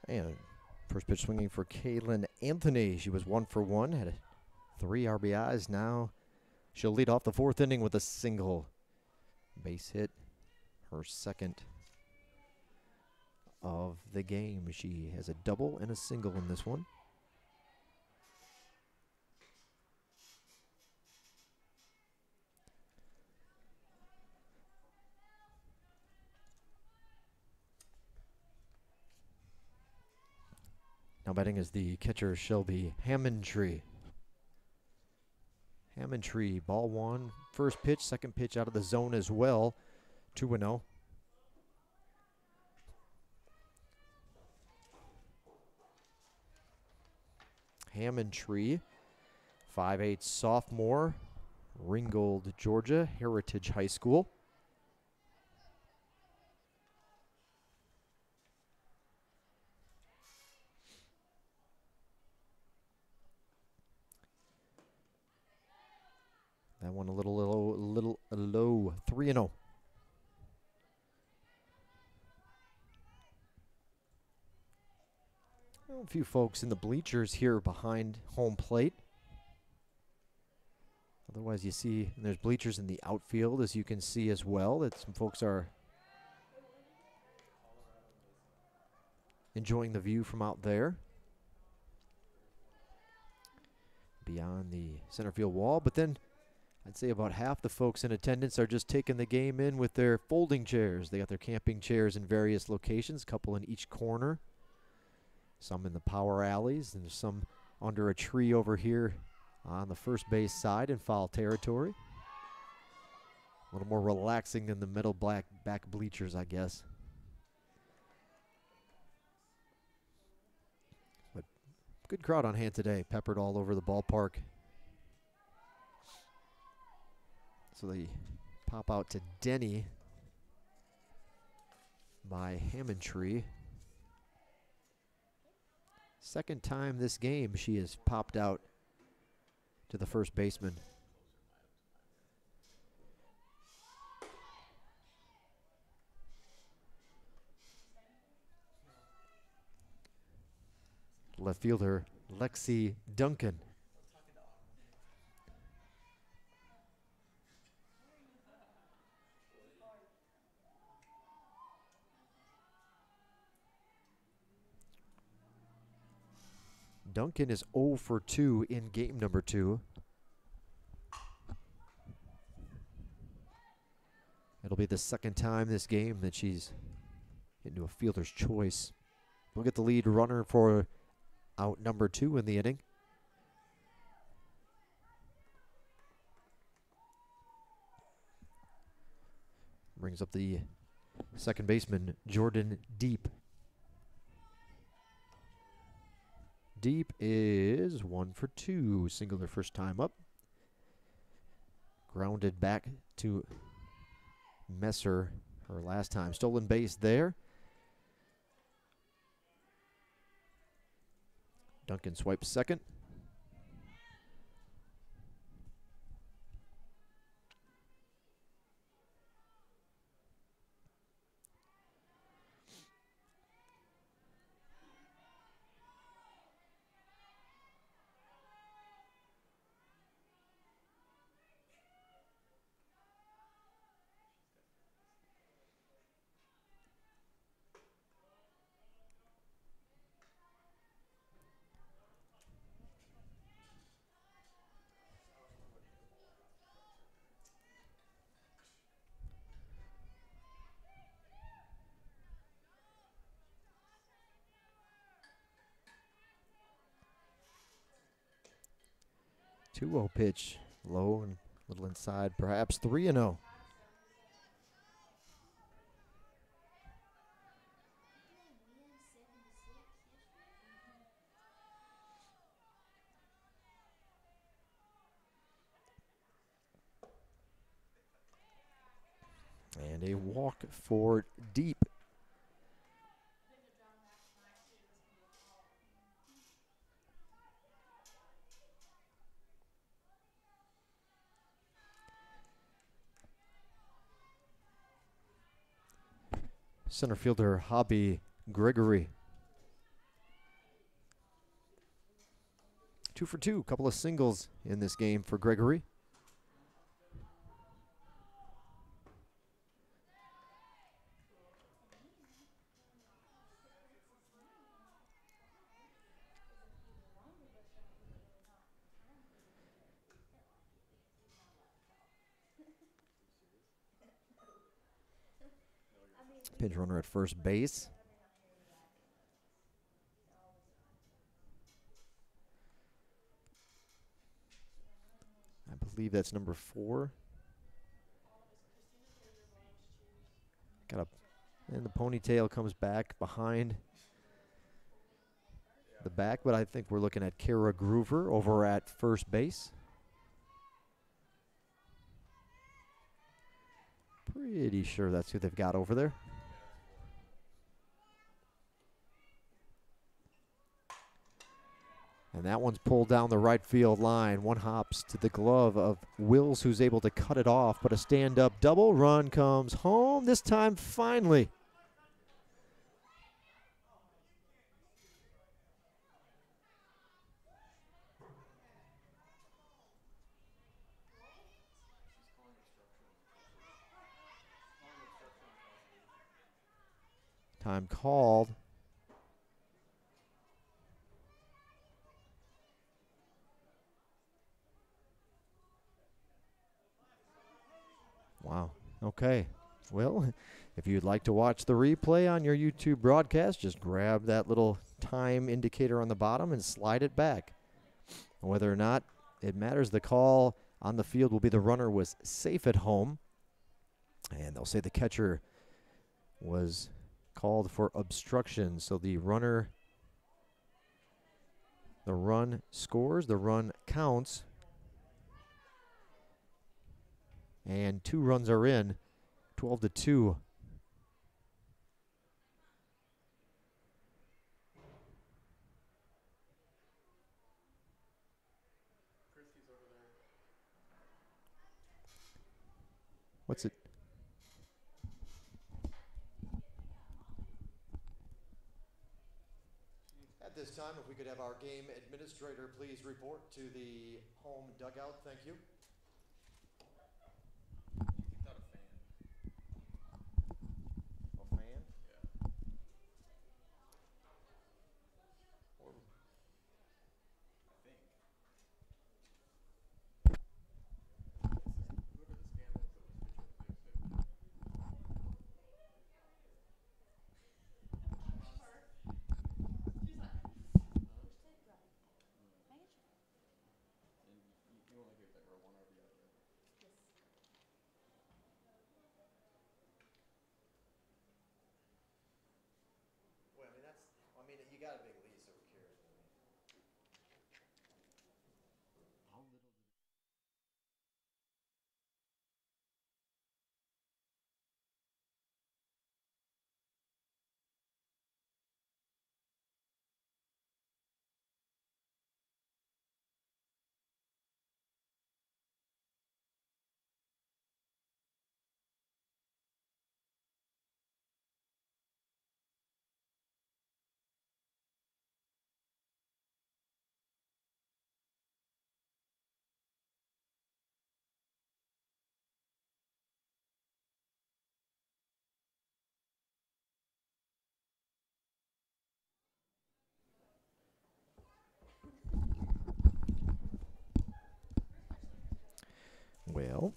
And first pitch swinging for Kaylin Anthony. She was 1 for 1, had 3 RBIs. Now she'll lead off the 4th inning with a single. Base hit, her second of the game. She has a double and a single in this one. Now batting is the catcher, Shelby Hammondtree. Hammondtree, ball 1, first pitch, second pitch out of the zone as well. 2-0. Hammondtree, 5'8" sophomore, Ringgold, Georgia, Heritage High School. That one a little low, 3-0. A few folks in the bleachers here behind home plate. Otherwise, you see there's bleachers in the outfield, as you can see as well, that some folks are enjoying the view from out there beyond the center field wall. But then I'd say about half the folks in attendance are just taking the game in with their folding chairs. They got their camping chairs in various locations, a couple in each corner. Some in the power alleys, and there's some under a tree over here on the first base side in foul territory. A little more relaxing than the middle back bleachers, I guess. But good crowd on hand today, peppered all over the ballpark. So they pop out to Denny by Hammondtree. Second time this game she has popped out to the first baseman. Left fielder Lexi Duncan. Duncan is 0 for 2 in game number 2. It'll be the second time this game that she's into a fielder's choice. We'll get the lead runner for out number 2 in the inning. Brings up the second baseman, Jordan Deep. Deep is 1 for 2. Single their first time up. Grounded back to Messer her last time. Stolen base there. Duncan swipes second. Two-0 pitch, low and a little inside, perhaps 3-0. And a walk for Deep. Center fielder Hobby Gregory. 2 for 2, couple of singles in this game for Gregory. Pinch runner at first base. I believe that's number 4. And the ponytail comes back behind the back, but I think we're looking at Kara Groover over at first base. Pretty sure that's who they've got over there. And that one's pulled down the right field line. One hops to the glove of Wills, who's able to cut it off, but a stand-up double run comes home, this time finally. Time called. Wow. Okay. Well, if you'd like to watch the replay on your YouTube broadcast, just grab that little time indicator on the bottom and slide it back. Whether or not it matters, the call on the field will be the runner was safe at home. And they'll say the catcher was called for obstruction. So the run scores, the run counts. And 2 runs are in, 12-2. What's it? At this time, if we could have our game administrator please report to the home dugout. Thank you. You got a big lead, so who cares? Well,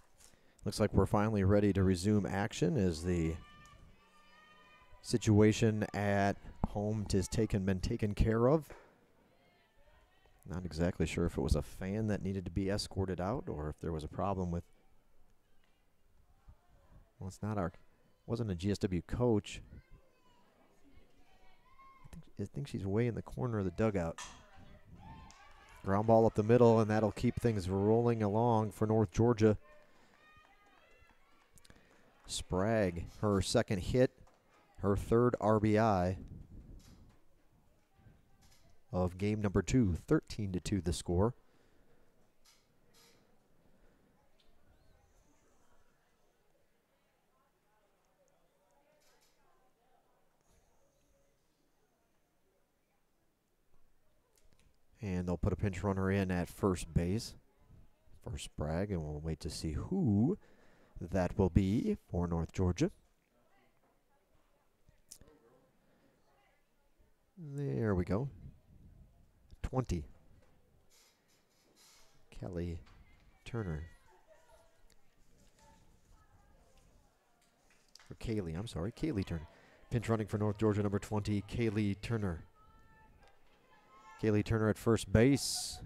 looks like we're finally ready to resume action as the situation at home has been taken care of. Not exactly sure if it was a fan that needed to be escorted out or if there was a problem with, well, wasn't a GSW coach. I think she's way in the corner of the dugout. Ground ball up the middle, and that'll keep things rolling along for North Georgia. Sprague, her second hit, her third RBI of game number 2, 13-2 the score. And they'll put a pinch runner in at first base for Sprague, and we'll wait to see who that will be for North Georgia. There we go. 20. Kelly Turner. Or Kaylee, I'm sorry. Kaylee Turner. Pinch running for North Georgia, number 20, Kaylee Turner. Kaylee Turner at first base.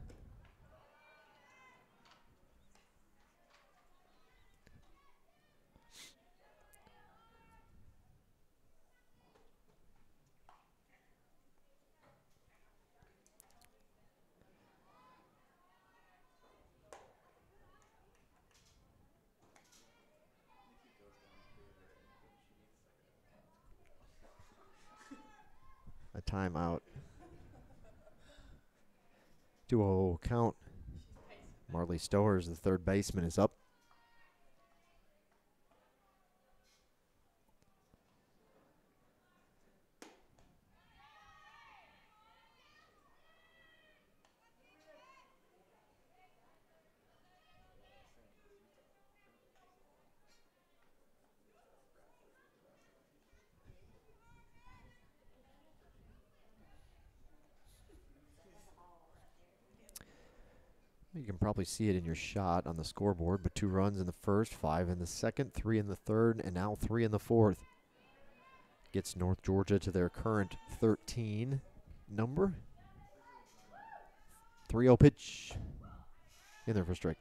A timeout. 2-0 count. Marley Stowers, the third baseman, is up. You can probably see it in your shot on the scoreboard, but 2 runs in the first, 5 in the second, 3 in the third, and now 3 in the fourth. Gets North Georgia to their current 13 number. 3-0 pitch in there for strike.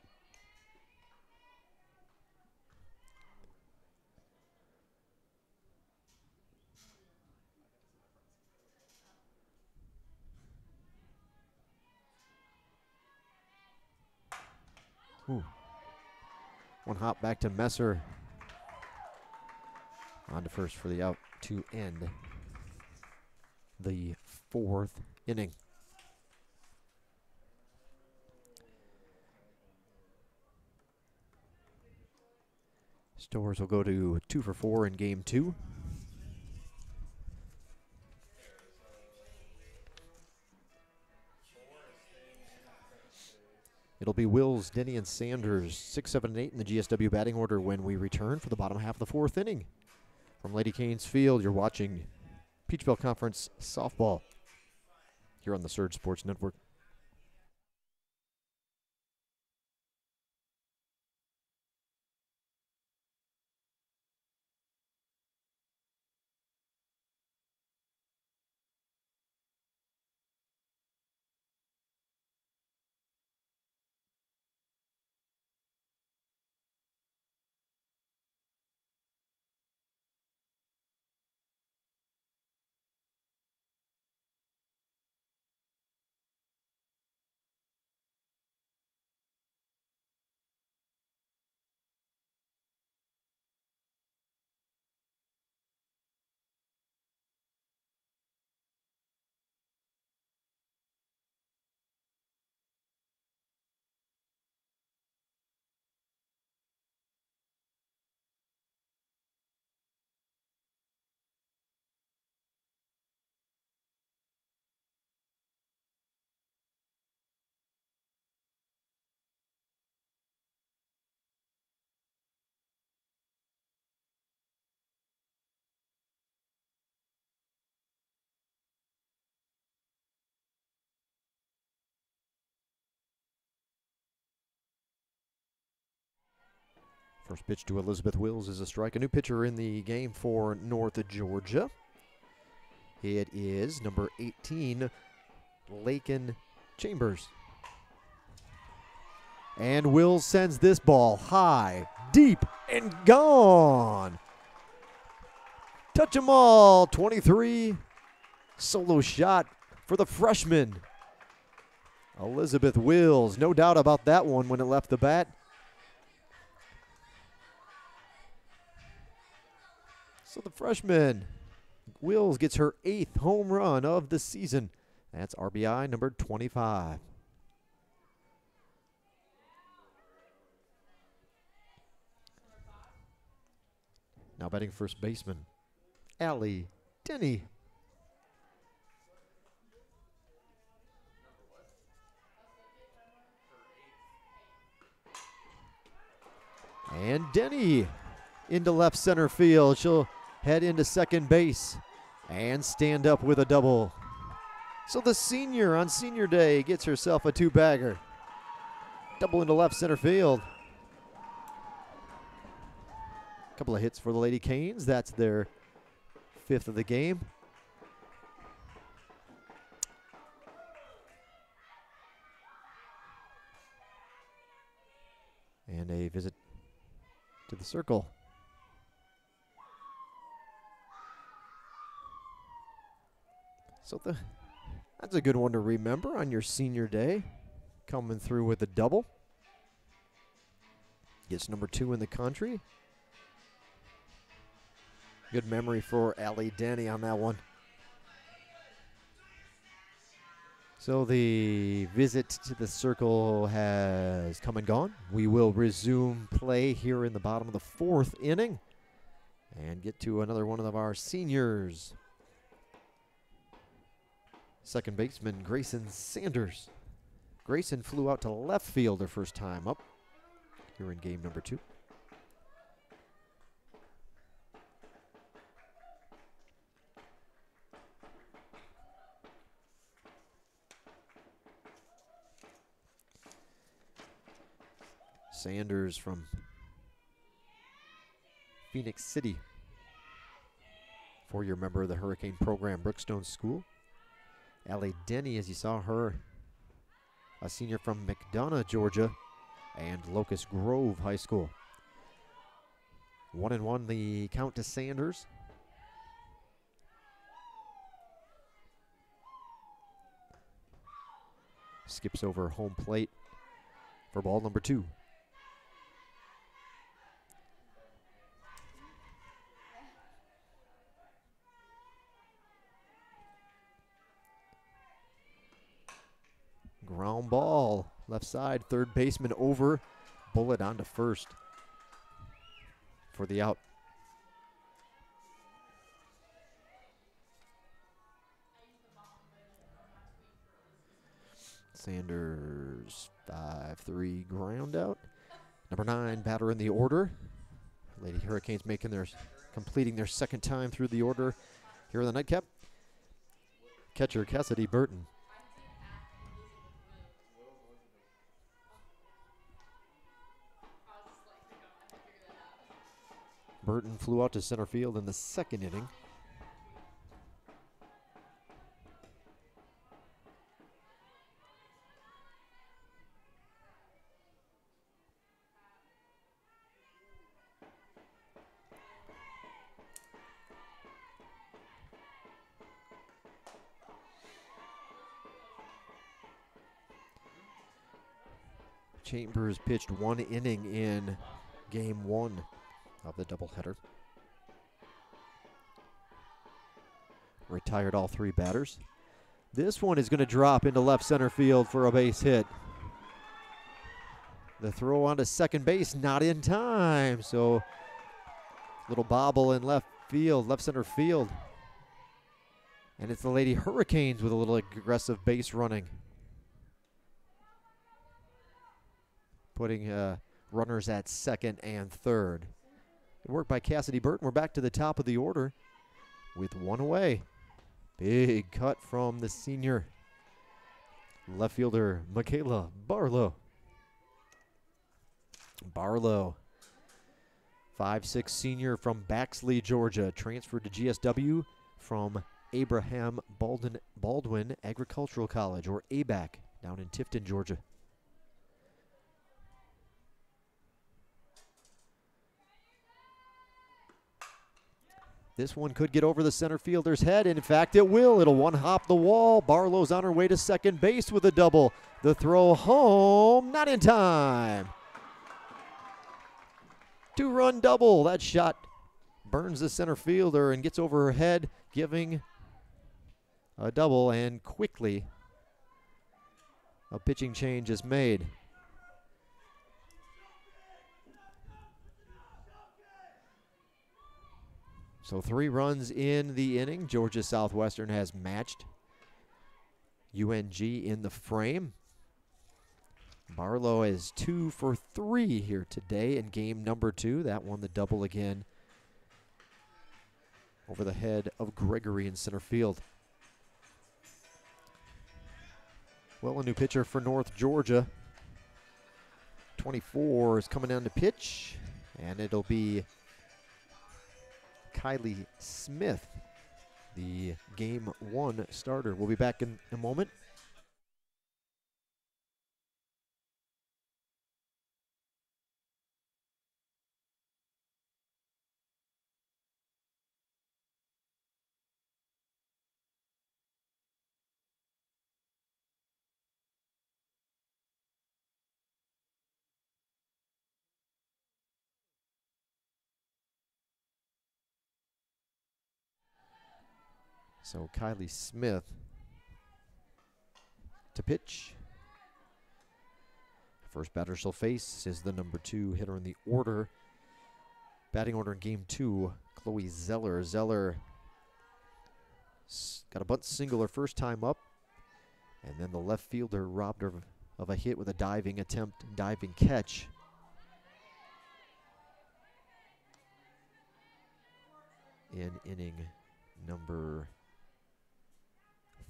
Ooh. One hop back to Messer. On to first for the out to end the fourth inning. Stowers will go to 2 for 4 in game 2. It'll be Wills, Denny, and Sanders, 6, 7, and 8 in the GSW batting order when we return for the bottom half of the fourth inning. From Lady Canes Field, you're watching Peach Belt Conference softball here on the Surge Sports Network. First pitch to Elizabeth Wills is a strike. A new pitcher in the game for North Georgia. It is number 18, Lakin Chambers. And Wills sends this ball high, deep, and gone. Touch 'em all, 23. Solo shot for the freshman, Elizabeth Wills. No doubt about that one when it left the bat. So the freshman, Wills, gets her 8th home run of the season. That's RBI number 25. Now batting first baseman, Allie Denny. And Denny into left center field. She'll head into second base and stand up with a double. So the senior on senior day gets herself a two-bagger. Double into left center field. Couple of hits for the Lady Canes. That's their 5th of the game. And a visit to the circle. So that's a good one to remember on your senior day. Coming through with a double. Gets number 2 in the country. Good memory for Allie Denny on that one. So the visit to the circle has come and gone. We will resume play here in the bottom of the 4th inning and get to another one of our seniors. Second baseman Grayson Sanders. Grayson flew out to left field her first time up here in game number 2. Sanders from Phoenix City, 4-year member of the Hurricane program, Brookstone School. Allie Denny, as you saw her, a senior from McDonough, Georgia, and Locust Grove High School. 1-1 the count to Sanders. Skips over home plate for ball number 2. Ground ball, left side, third baseman over, bullet onto first for the out. Sanders 5-3 ground out. Number 9 batter in the order. Lady Hurricanes completing their second time through the order here in the nightcap. Catcher Cassidy Burton. Burton flew out to center field in the second inning. Chambers pitched 1 inning in game 1 of the doubleheader. Retired all 3 batters. This one is going to drop into left center field for a base hit. The throw onto second base, not in time. So little bobble in left center field. And it's the Lady Hurricanes with a little aggressive base running. Putting runners at second and third. Good work by Cassidy Burton. We're back to the top of the order with 1 away. Big cut from the senior left fielder, Michaela Barlow. Barlow, 5'6" senior from Baxley, Georgia. Transferred to GSW from Abraham Baldwin Agricultural College, or ABAC, down in Tifton, Georgia. This one could get over the center fielder's head, and in fact it will. It'll one-hop the wall. Barlow's on her way to second base with a double. The throw home, not in time. 2-run double. That shot burns the center fielder and gets over her head, giving a double, and quickly a pitching change is made. So 3 runs in the inning. Georgia Southwestern has matched UNG in the frame. Barlow is 2 for 3 here today in game number 2. That won the double again over the head of Gregory in center field. Well, a new pitcher for North Georgia. 24 is coming down to pitch, and it'll be Kylie Smith, the game 1 starter. We'll be back in a moment. So Kylie Smith to pitch. First batter she'll face is the number 2 hitter in the order. Batting order in game 2, Chloe Zeller. Zeller got a bunt single her first time up, and then the left fielder robbed her of a hit with a diving catch. In inning number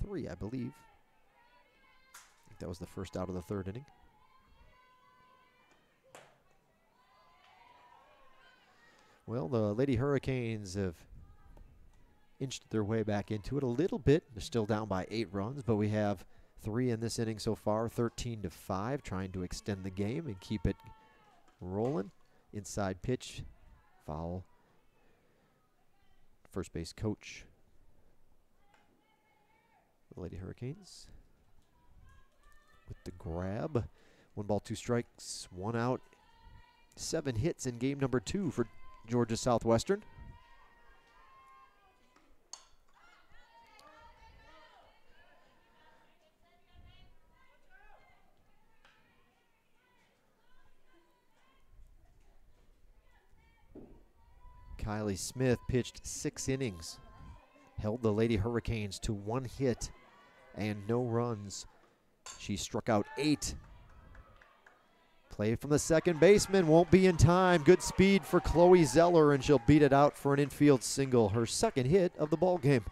3, I believe. I think that was the first out of the 3rd inning. Well, the Lady Hurricanes have inched their way back into it a little bit. They're still down by 8 runs, but we have 3 in this inning so far, 13-5, trying to extend the game and keep it rolling. Inside pitch, foul. First base coach, the Lady Hurricanes, with the grab. 1 ball, 2 strikes, 1 out. 7 hits in game number 2 for Georgia Southwestern. Kylie Smith pitched 6 innings, held the Lady Hurricanes to 1 hit and no runs. She struck out 8. Play from the second baseman, won't be in time. Good speed for Chloe Zeller, and she'll beat it out for an infield single, her 2nd hit of the ball game.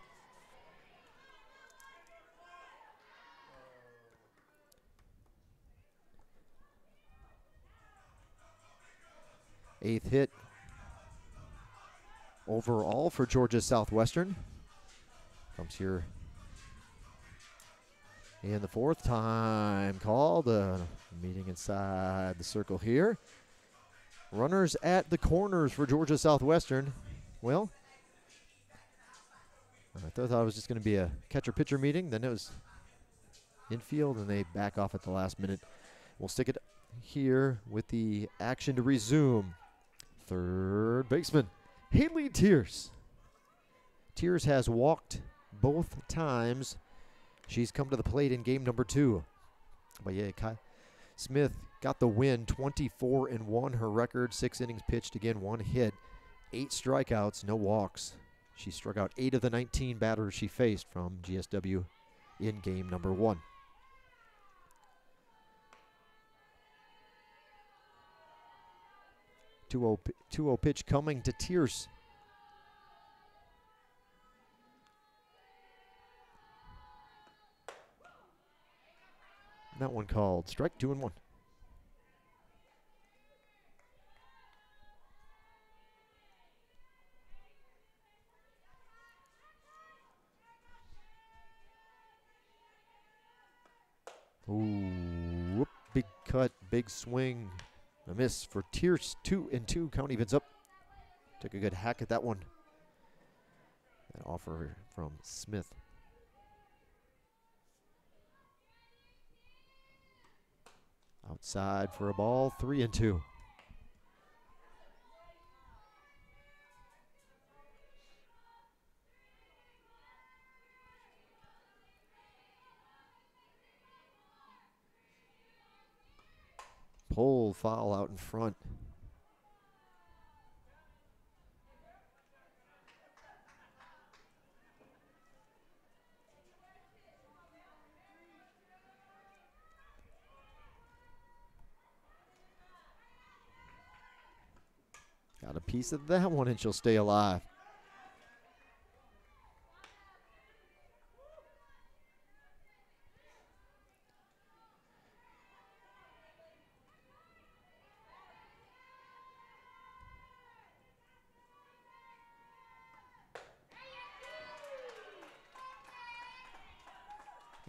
Eighth hit overall for Georgia Southwestern. Comes here in the 4th time called. Meeting inside the circle here. Runners at the corners for Georgia Southwestern. Well, I thought it was just going to be a catcher-pitcher meeting. Then it was infield, and they back off at the last minute. We'll stick it here with the action to resume. 3rd baseman, Haley Tears. Tears has walked both times she's come to the plate in game number 2. But yeah, Smith got the win, 24-1 her record, 6 innings pitched, again 1 hit, 8 strikeouts, no walks. She struck out 8 of the 19 batters she faced from GSW in game number 1. 2-0 pitch coming to Tears. That one called strike, 2-1. Ooh, whoop, big cut, big swing. A miss for Tears, 2-2. Count evens up. Took a good hack at that one. That offer from Smith. Outside for a ball, 3-2. Pull foul out in front. Got a piece of that one, and she'll stay alive.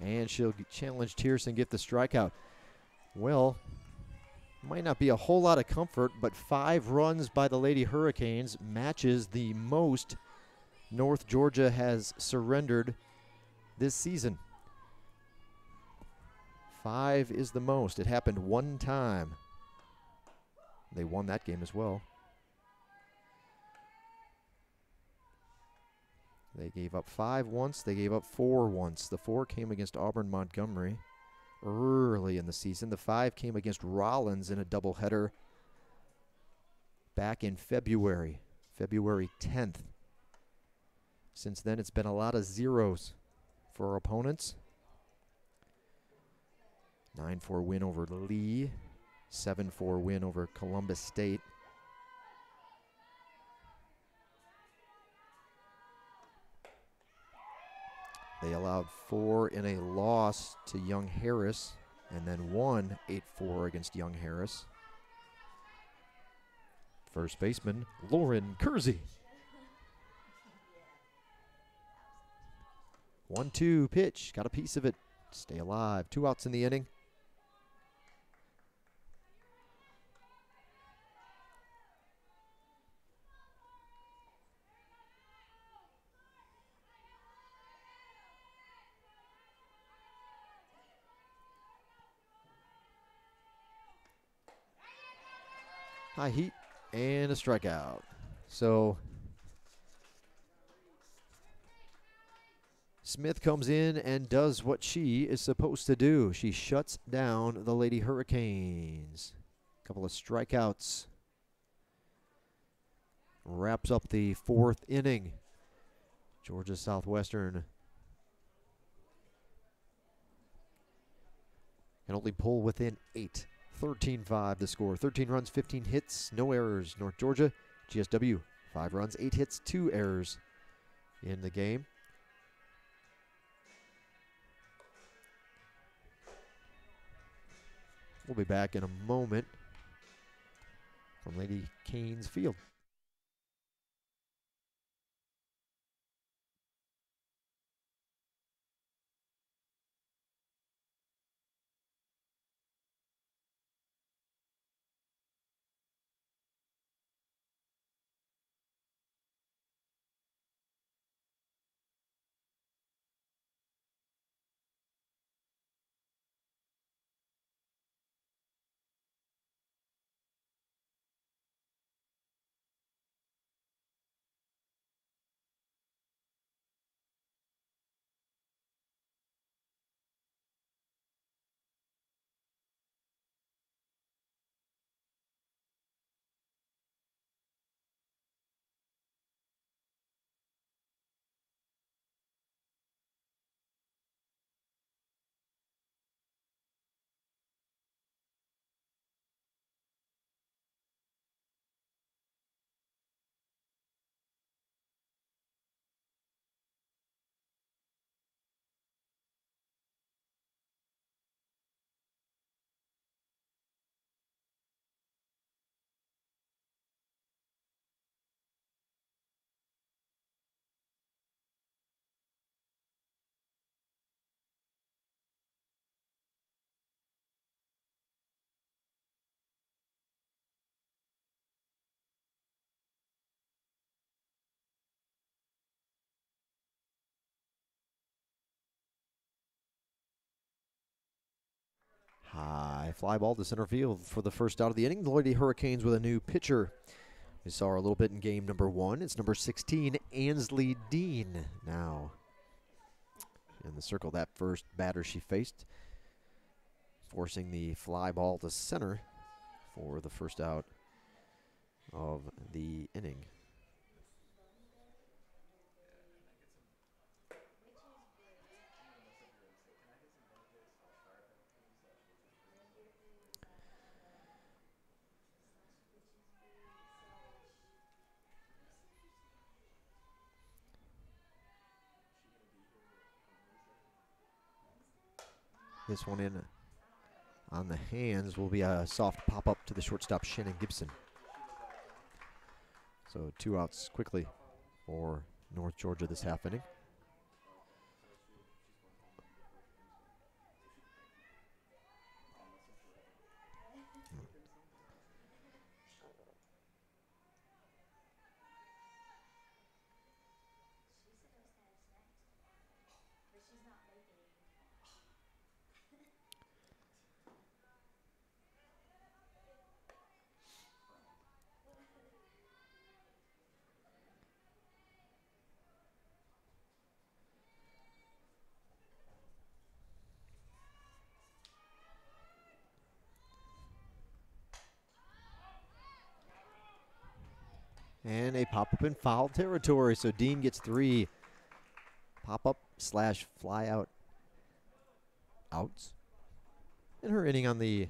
And she'll challenge Tierson, get the strikeout. Well, might not be a whole lot of comfort, but 5 runs by the Lady Hurricanes matches the most North Georgia has surrendered this season. 5 is the most. It happened one time. They won that game as well. They gave up 5 once. They gave up 4 once. The 4 came against Auburn Montgomery early in the season. The 5 came against Rollins in a doubleheader back in February 10th. Since then, it's been a lot of zeros for our opponents. 9-4 win over Lee. 7-4 win over Columbus State. They allowed 4 in a loss to Young Harris, and then won 8-4 against Young Harris. First baseman, Lauren Kersey. 1-2 pitch, got a piece of it. Stay alive. 2 outs in the inning. High heat and a strikeout. So Smith comes in and does what she is supposed to do. She shuts down the Lady Hurricanes. A couple of strikeouts. Wraps up the 4th inning. Georgia Southwestern can only pull within 8. 13-5 the score. 13 runs, 15 hits, no errors. North Georgia, GSW, 5 runs, 8 hits, 2 errors in the game. We'll be back in a moment from Lady Canes Field. High fly ball to center field for the first out of the inning. The Lady Hurricanes with a new pitcher. We saw her a little bit in game number 1. It's number 16, Ansley Dean, now in the circle. That first batter she faced, forcing the fly ball to center for the first out of the inning. this one in on the hands will be a soft pop-up to the shortstop, Shannon Gibson. So 2 outs quickly for North Georgia this half inning. And a pop-up in foul territory, so Dean gets 3 pop-up slash fly out outs. And her inning on the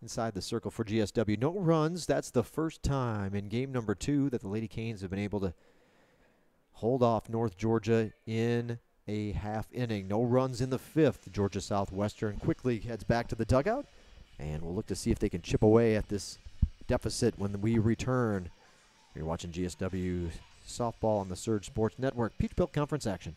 inside the circle for GSW. No runs. That's the first time in game number 2 that the Lady Canes have been able to hold off North Georgia in a half inning. No runs in the 5th. Georgia Southwestern quickly heads back to the dugout, and we'll look to see if they can chip away at this deficit when we return. You're watching GSW softball on the Surge Sports Network. Peachbelt Conference action.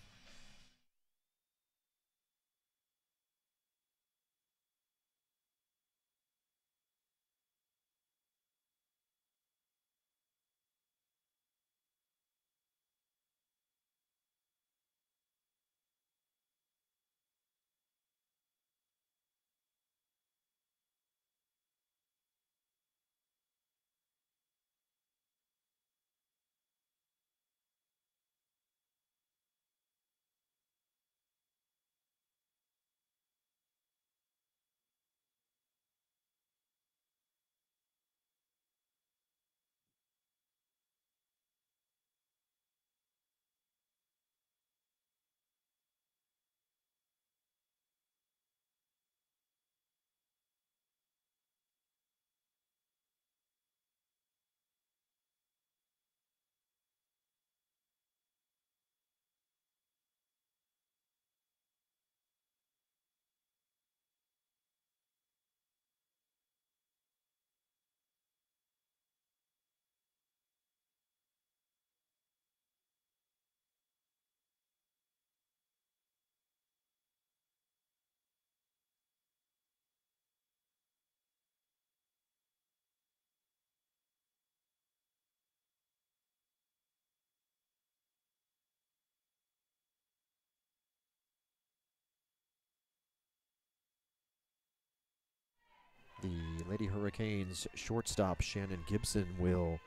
The Lady Hurricanes shortstop, Shannon Gibson, will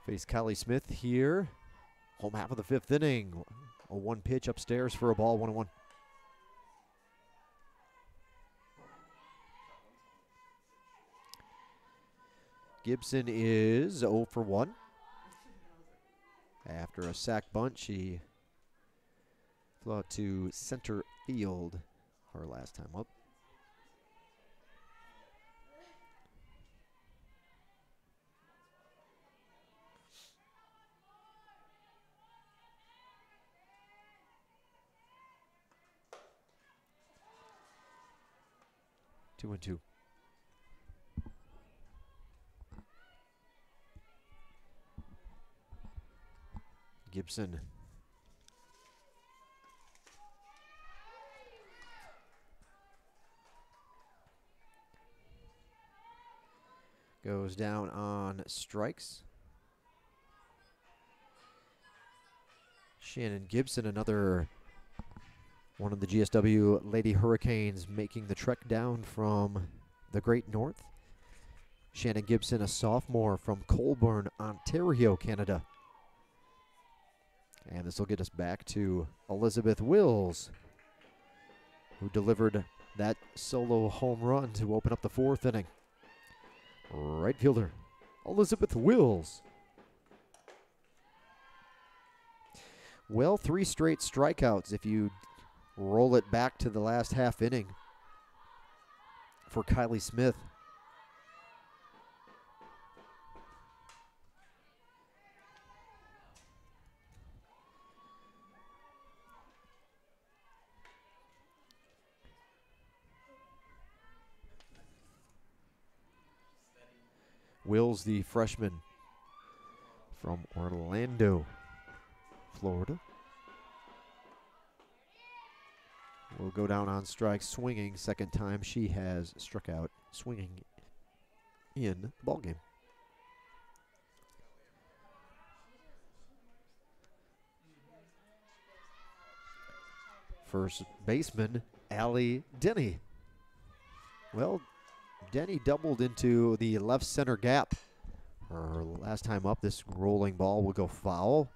face Kylie Smith here. Home half of the 5th inning. A 1 pitch upstairs for a ball, 1-1. Gibson is 0 for 1. After a sac bunt, she flew out to center field her last time up. Two and two. Gibson goes down on strikes. Shannon Gibson, another one of the GSW Lady Hurricanes, making the trek down from the Great North. Shannon Gibson, a sophomore from Colborne, Ontario, Canada. And this will get us back to Elizabeth Wills, who delivered that solo home run to open up the 4th inning. Right fielder, Elizabeth Wills. Well, 3 straight strikeouts if you roll it back to the last half inning for Kylie Smith. Wills, the freshman from Orlando, Florida, will go down on strike swinging. Second time she has struck out swinging in the ball game. First baseman, Allie Denny. Well, Denny doubled into the left center gap. Her last time up, this rolling ball will go foul.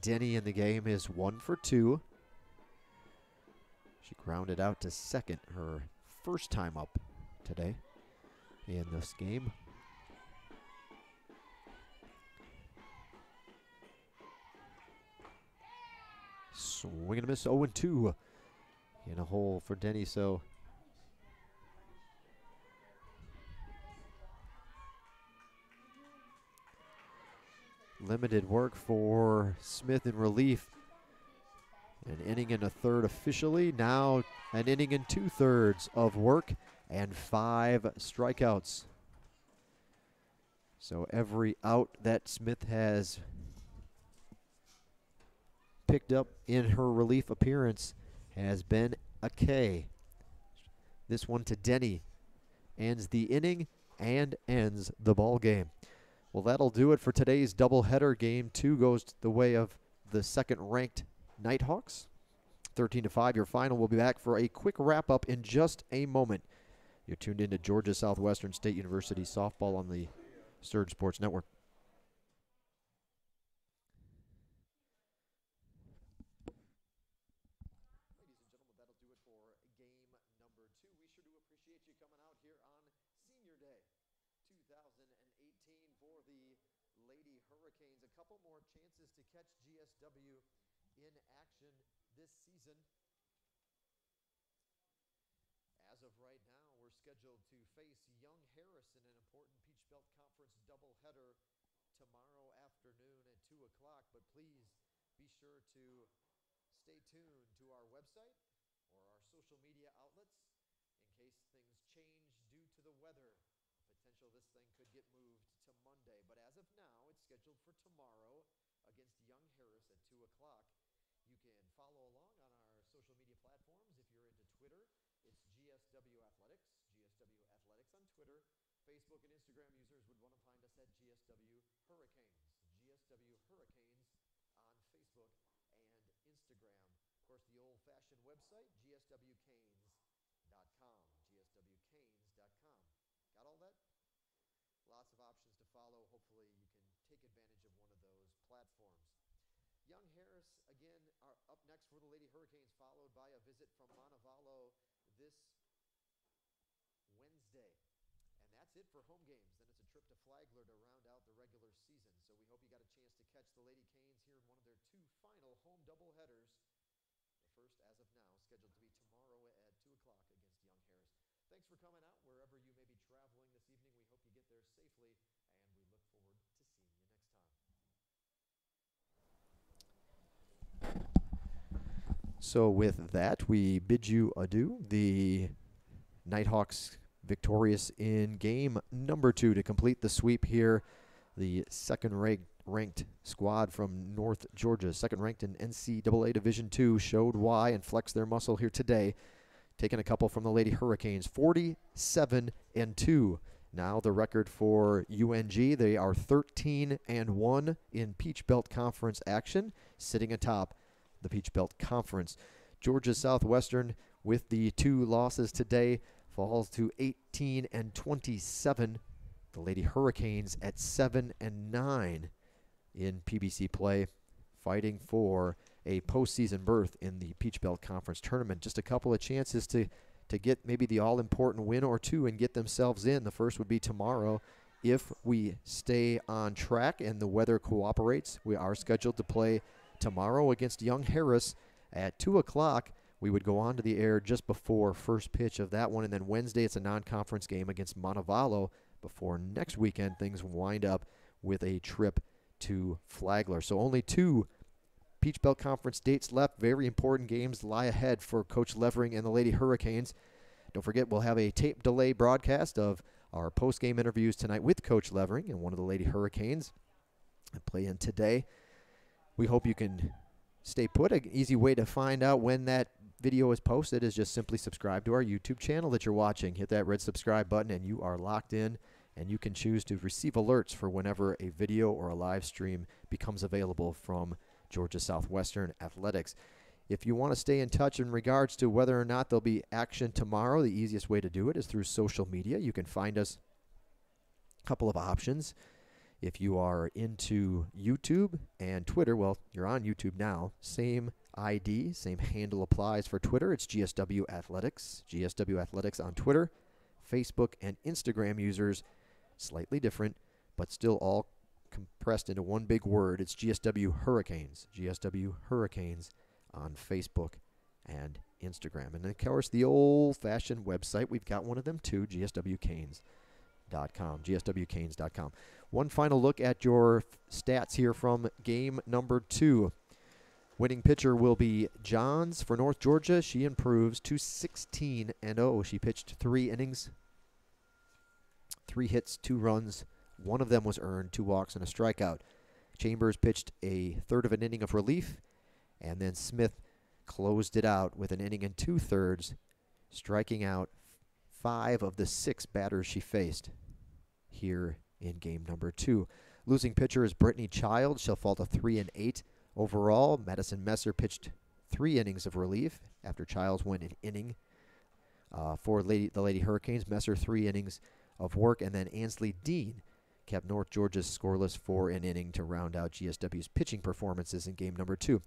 Denny in the game is 1 for 2. She grounded out to second her first time up today in this game. Swing and a miss, 0-2 in a hole for Denny. So limited work for Smith in relief. An inning and a third officially. Now an inning and 2/3 of work and 5 strikeouts. So every out that Smith has picked up in her relief appearance has been a K. This one to Denny ends the inning and ends the ball game. Well, that'll do it for today's doubleheader. Game 2 goes the way of the second-ranked Nighthawks. 13-5, your final. We'll be back for a quick wrap-up in just a moment. You're tuned into Georgia Southwestern State University softball on the Surge Sports Network. Hurricanes. A couple more chances to catch GSW in action this season. As of right now, we're scheduled to face Young Harris in an important Peach Belt Conference doubleheader tomorrow afternoon at 2 o'clock. But please be sure to stay tuned to our website or our social media outlets in case things change due to the weather. Potential this thing could get moved to Monday, but as of now, it's scheduled for tomorrow against Young Harris at 2 o'clock. You can follow along on our social media platforms. If you're into Twitter, it's GSW Athletics, GSW Athletics on Twitter. Facebook and Instagram users would want to find us at GSW Hurricanes, GSW Hurricanes on Facebook and Instagram. Of course, the old-fashioned website, gswcanes.com, gswcanes.com. Got all that? Lots of options to follow. Hopefully you can take advantage of one of those platforms. Young Harris, again, are up next for the Lady Hurricanes, followed by a visit from Montevallo this Wednesday. And that's it for home games. Then it's a trip to Flagler to round out the regular season. So we hope you got a chance to catch the Lady Canes here in one of their 2 final home doubleheaders. The first, as of now, scheduled to be tomorrow at 2 o'clock against Young Harris. Thanks for coming out wherever you may be traveling this evening. We hope you get there safely, and we look forward to seeing you next time. So with that, we bid you adieu. The Nighthawks victorious in game number 2 to complete the sweep here. The second-ranked squad from North Georgia, second-ranked in NCAA Division II, showed why and flexed their muscle here today. Taking a couple from the Lady Hurricanes, 47-2. Now the record for UNG, they are 13-1 in Peach Belt Conference action, sitting atop the Peach Belt Conference. Georgia Southwestern, with the 2 losses today, falls to 18-27. The Lady Hurricanes at 7-9 in PBC play, fighting for a postseason berth in the Peach Belt Conference tournament. Just a couple of chances to get maybe the all-important win or 2 and get themselves in. The first would be tomorrow. If we stay on track and the weather cooperates, we are scheduled to play tomorrow against Young Harris at 2 o'clock. We would go on to the air just before first pitch of that one, and then Wednesday it's a non-conference game against Montevallo before next weekend things wind up with a trip to Flagler. So only 2 Peach Belt Conference dates left. Very important games lie ahead for Coach Levering and the Lady Hurricanes. Don't forget, we'll have a tape delay broadcast of our post-game interviews tonight with Coach Levering and one of the Lady Hurricanes that play in today. We hope you can stay put. An easy way to find out when that video is posted is just simply subscribe to our YouTube channel that you're watching. Hit that red subscribe button and you are locked in, and you can choose to receive alerts for whenever a video or a live stream becomes available from Georgia Southwestern Athletics. If you want to stay in touch in regards to whether or not there'll be action tomorrow, the easiest way to do it is through social media. You can find us a couple of options. If you are into YouTube and Twitter, well, you're on YouTube now. Same ID, same handle applies for Twitter. It's GSW Athletics. GSW Athletics on Twitter. Facebook and Instagram users, slightly different, but still all compressed into one big word. It's GSW Hurricanes. GSW Hurricanes on Facebook and Instagram. And, of course, the old-fashioned website. We've got one of them, too, GSWCanes.com. GSWCanes.com. One final look at your stats here from game number 2. Winning pitcher will be Johns for North Georgia. She improves to 16-0. She pitched 3 innings, 3 hits, 2 runs. One of them was earned, 2 walks and a strikeout. Chambers pitched a third of an inning of relief, and then Smith closed it out with an inning and 2/3, striking out 5 of the 6 batters she faced here in game number 2. Losing pitcher is Brittany Child. She'll fall to 3-8 overall. Madison Messer pitched 3 innings of relief after Childs went an inning for the Lady Hurricanes. Messer 3 innings of work, and then Ansley Dean kept North Georgia's scoreless for an inning to round out GSW's pitching performances in game number 2.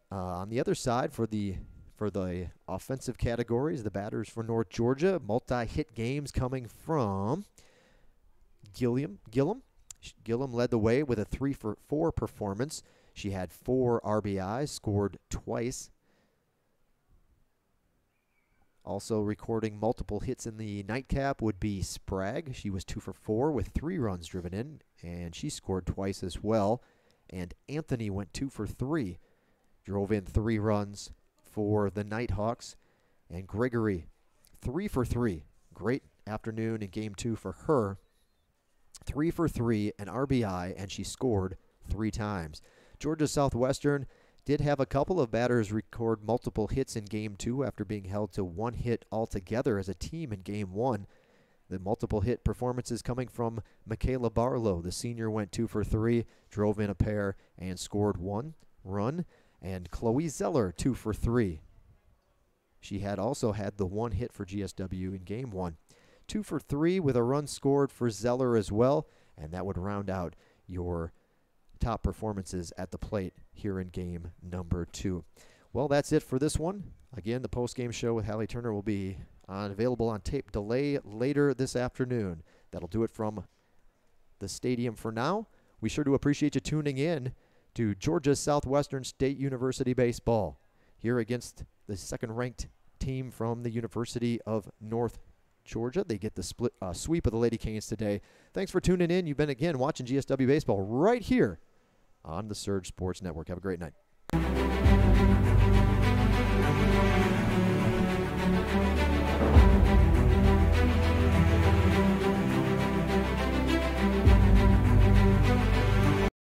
On the other side, for the offensive categories, the batters for North Georgia, multi-hit games coming from Gillum. Gillum led the way with a 3-for-4 performance. She had 4 RBIs, scored twice. Also recording multiple hits in the nightcap would be Sprague. She was 2-for-4 with 3 runs driven in, and she scored twice as well. And Anthony went 2-for-3, drove in 3 runs for the Nighthawks. And Gregory, 3-for-3. Great afternoon in game 2 for her. 3-for-3, an RBI, and she scored 3 times. Georgia Southwestern did have a couple of batters record multiple hits in game 2 after being held to 1 hit altogether as a team in game 1. The multiple hit performances coming from Michaela Barlow. The senior went 2-for-3, drove in a pair, and scored 1 run. And Chloe Zeller, 2-for-3. She had also had the 1 hit for GSW in game 1. 2-for-3 with a run scored for Zeller as well, and that would round out your top performances at the plate here in game number 2. Well, that's it for this one. Again, the post-game show with Hallie Turner will be available on tape delay later this afternoon. That'll do it from the stadium for now. We sure do appreciate you tuning in to Georgia Southwestern State University baseball here against the second-ranked team from the University of North Georgia. They get the sweep of the Lady Canes today. Thanks for tuning in. You've been, again, watching GSW Baseball right here on the Surge Sports Network. Have a great night.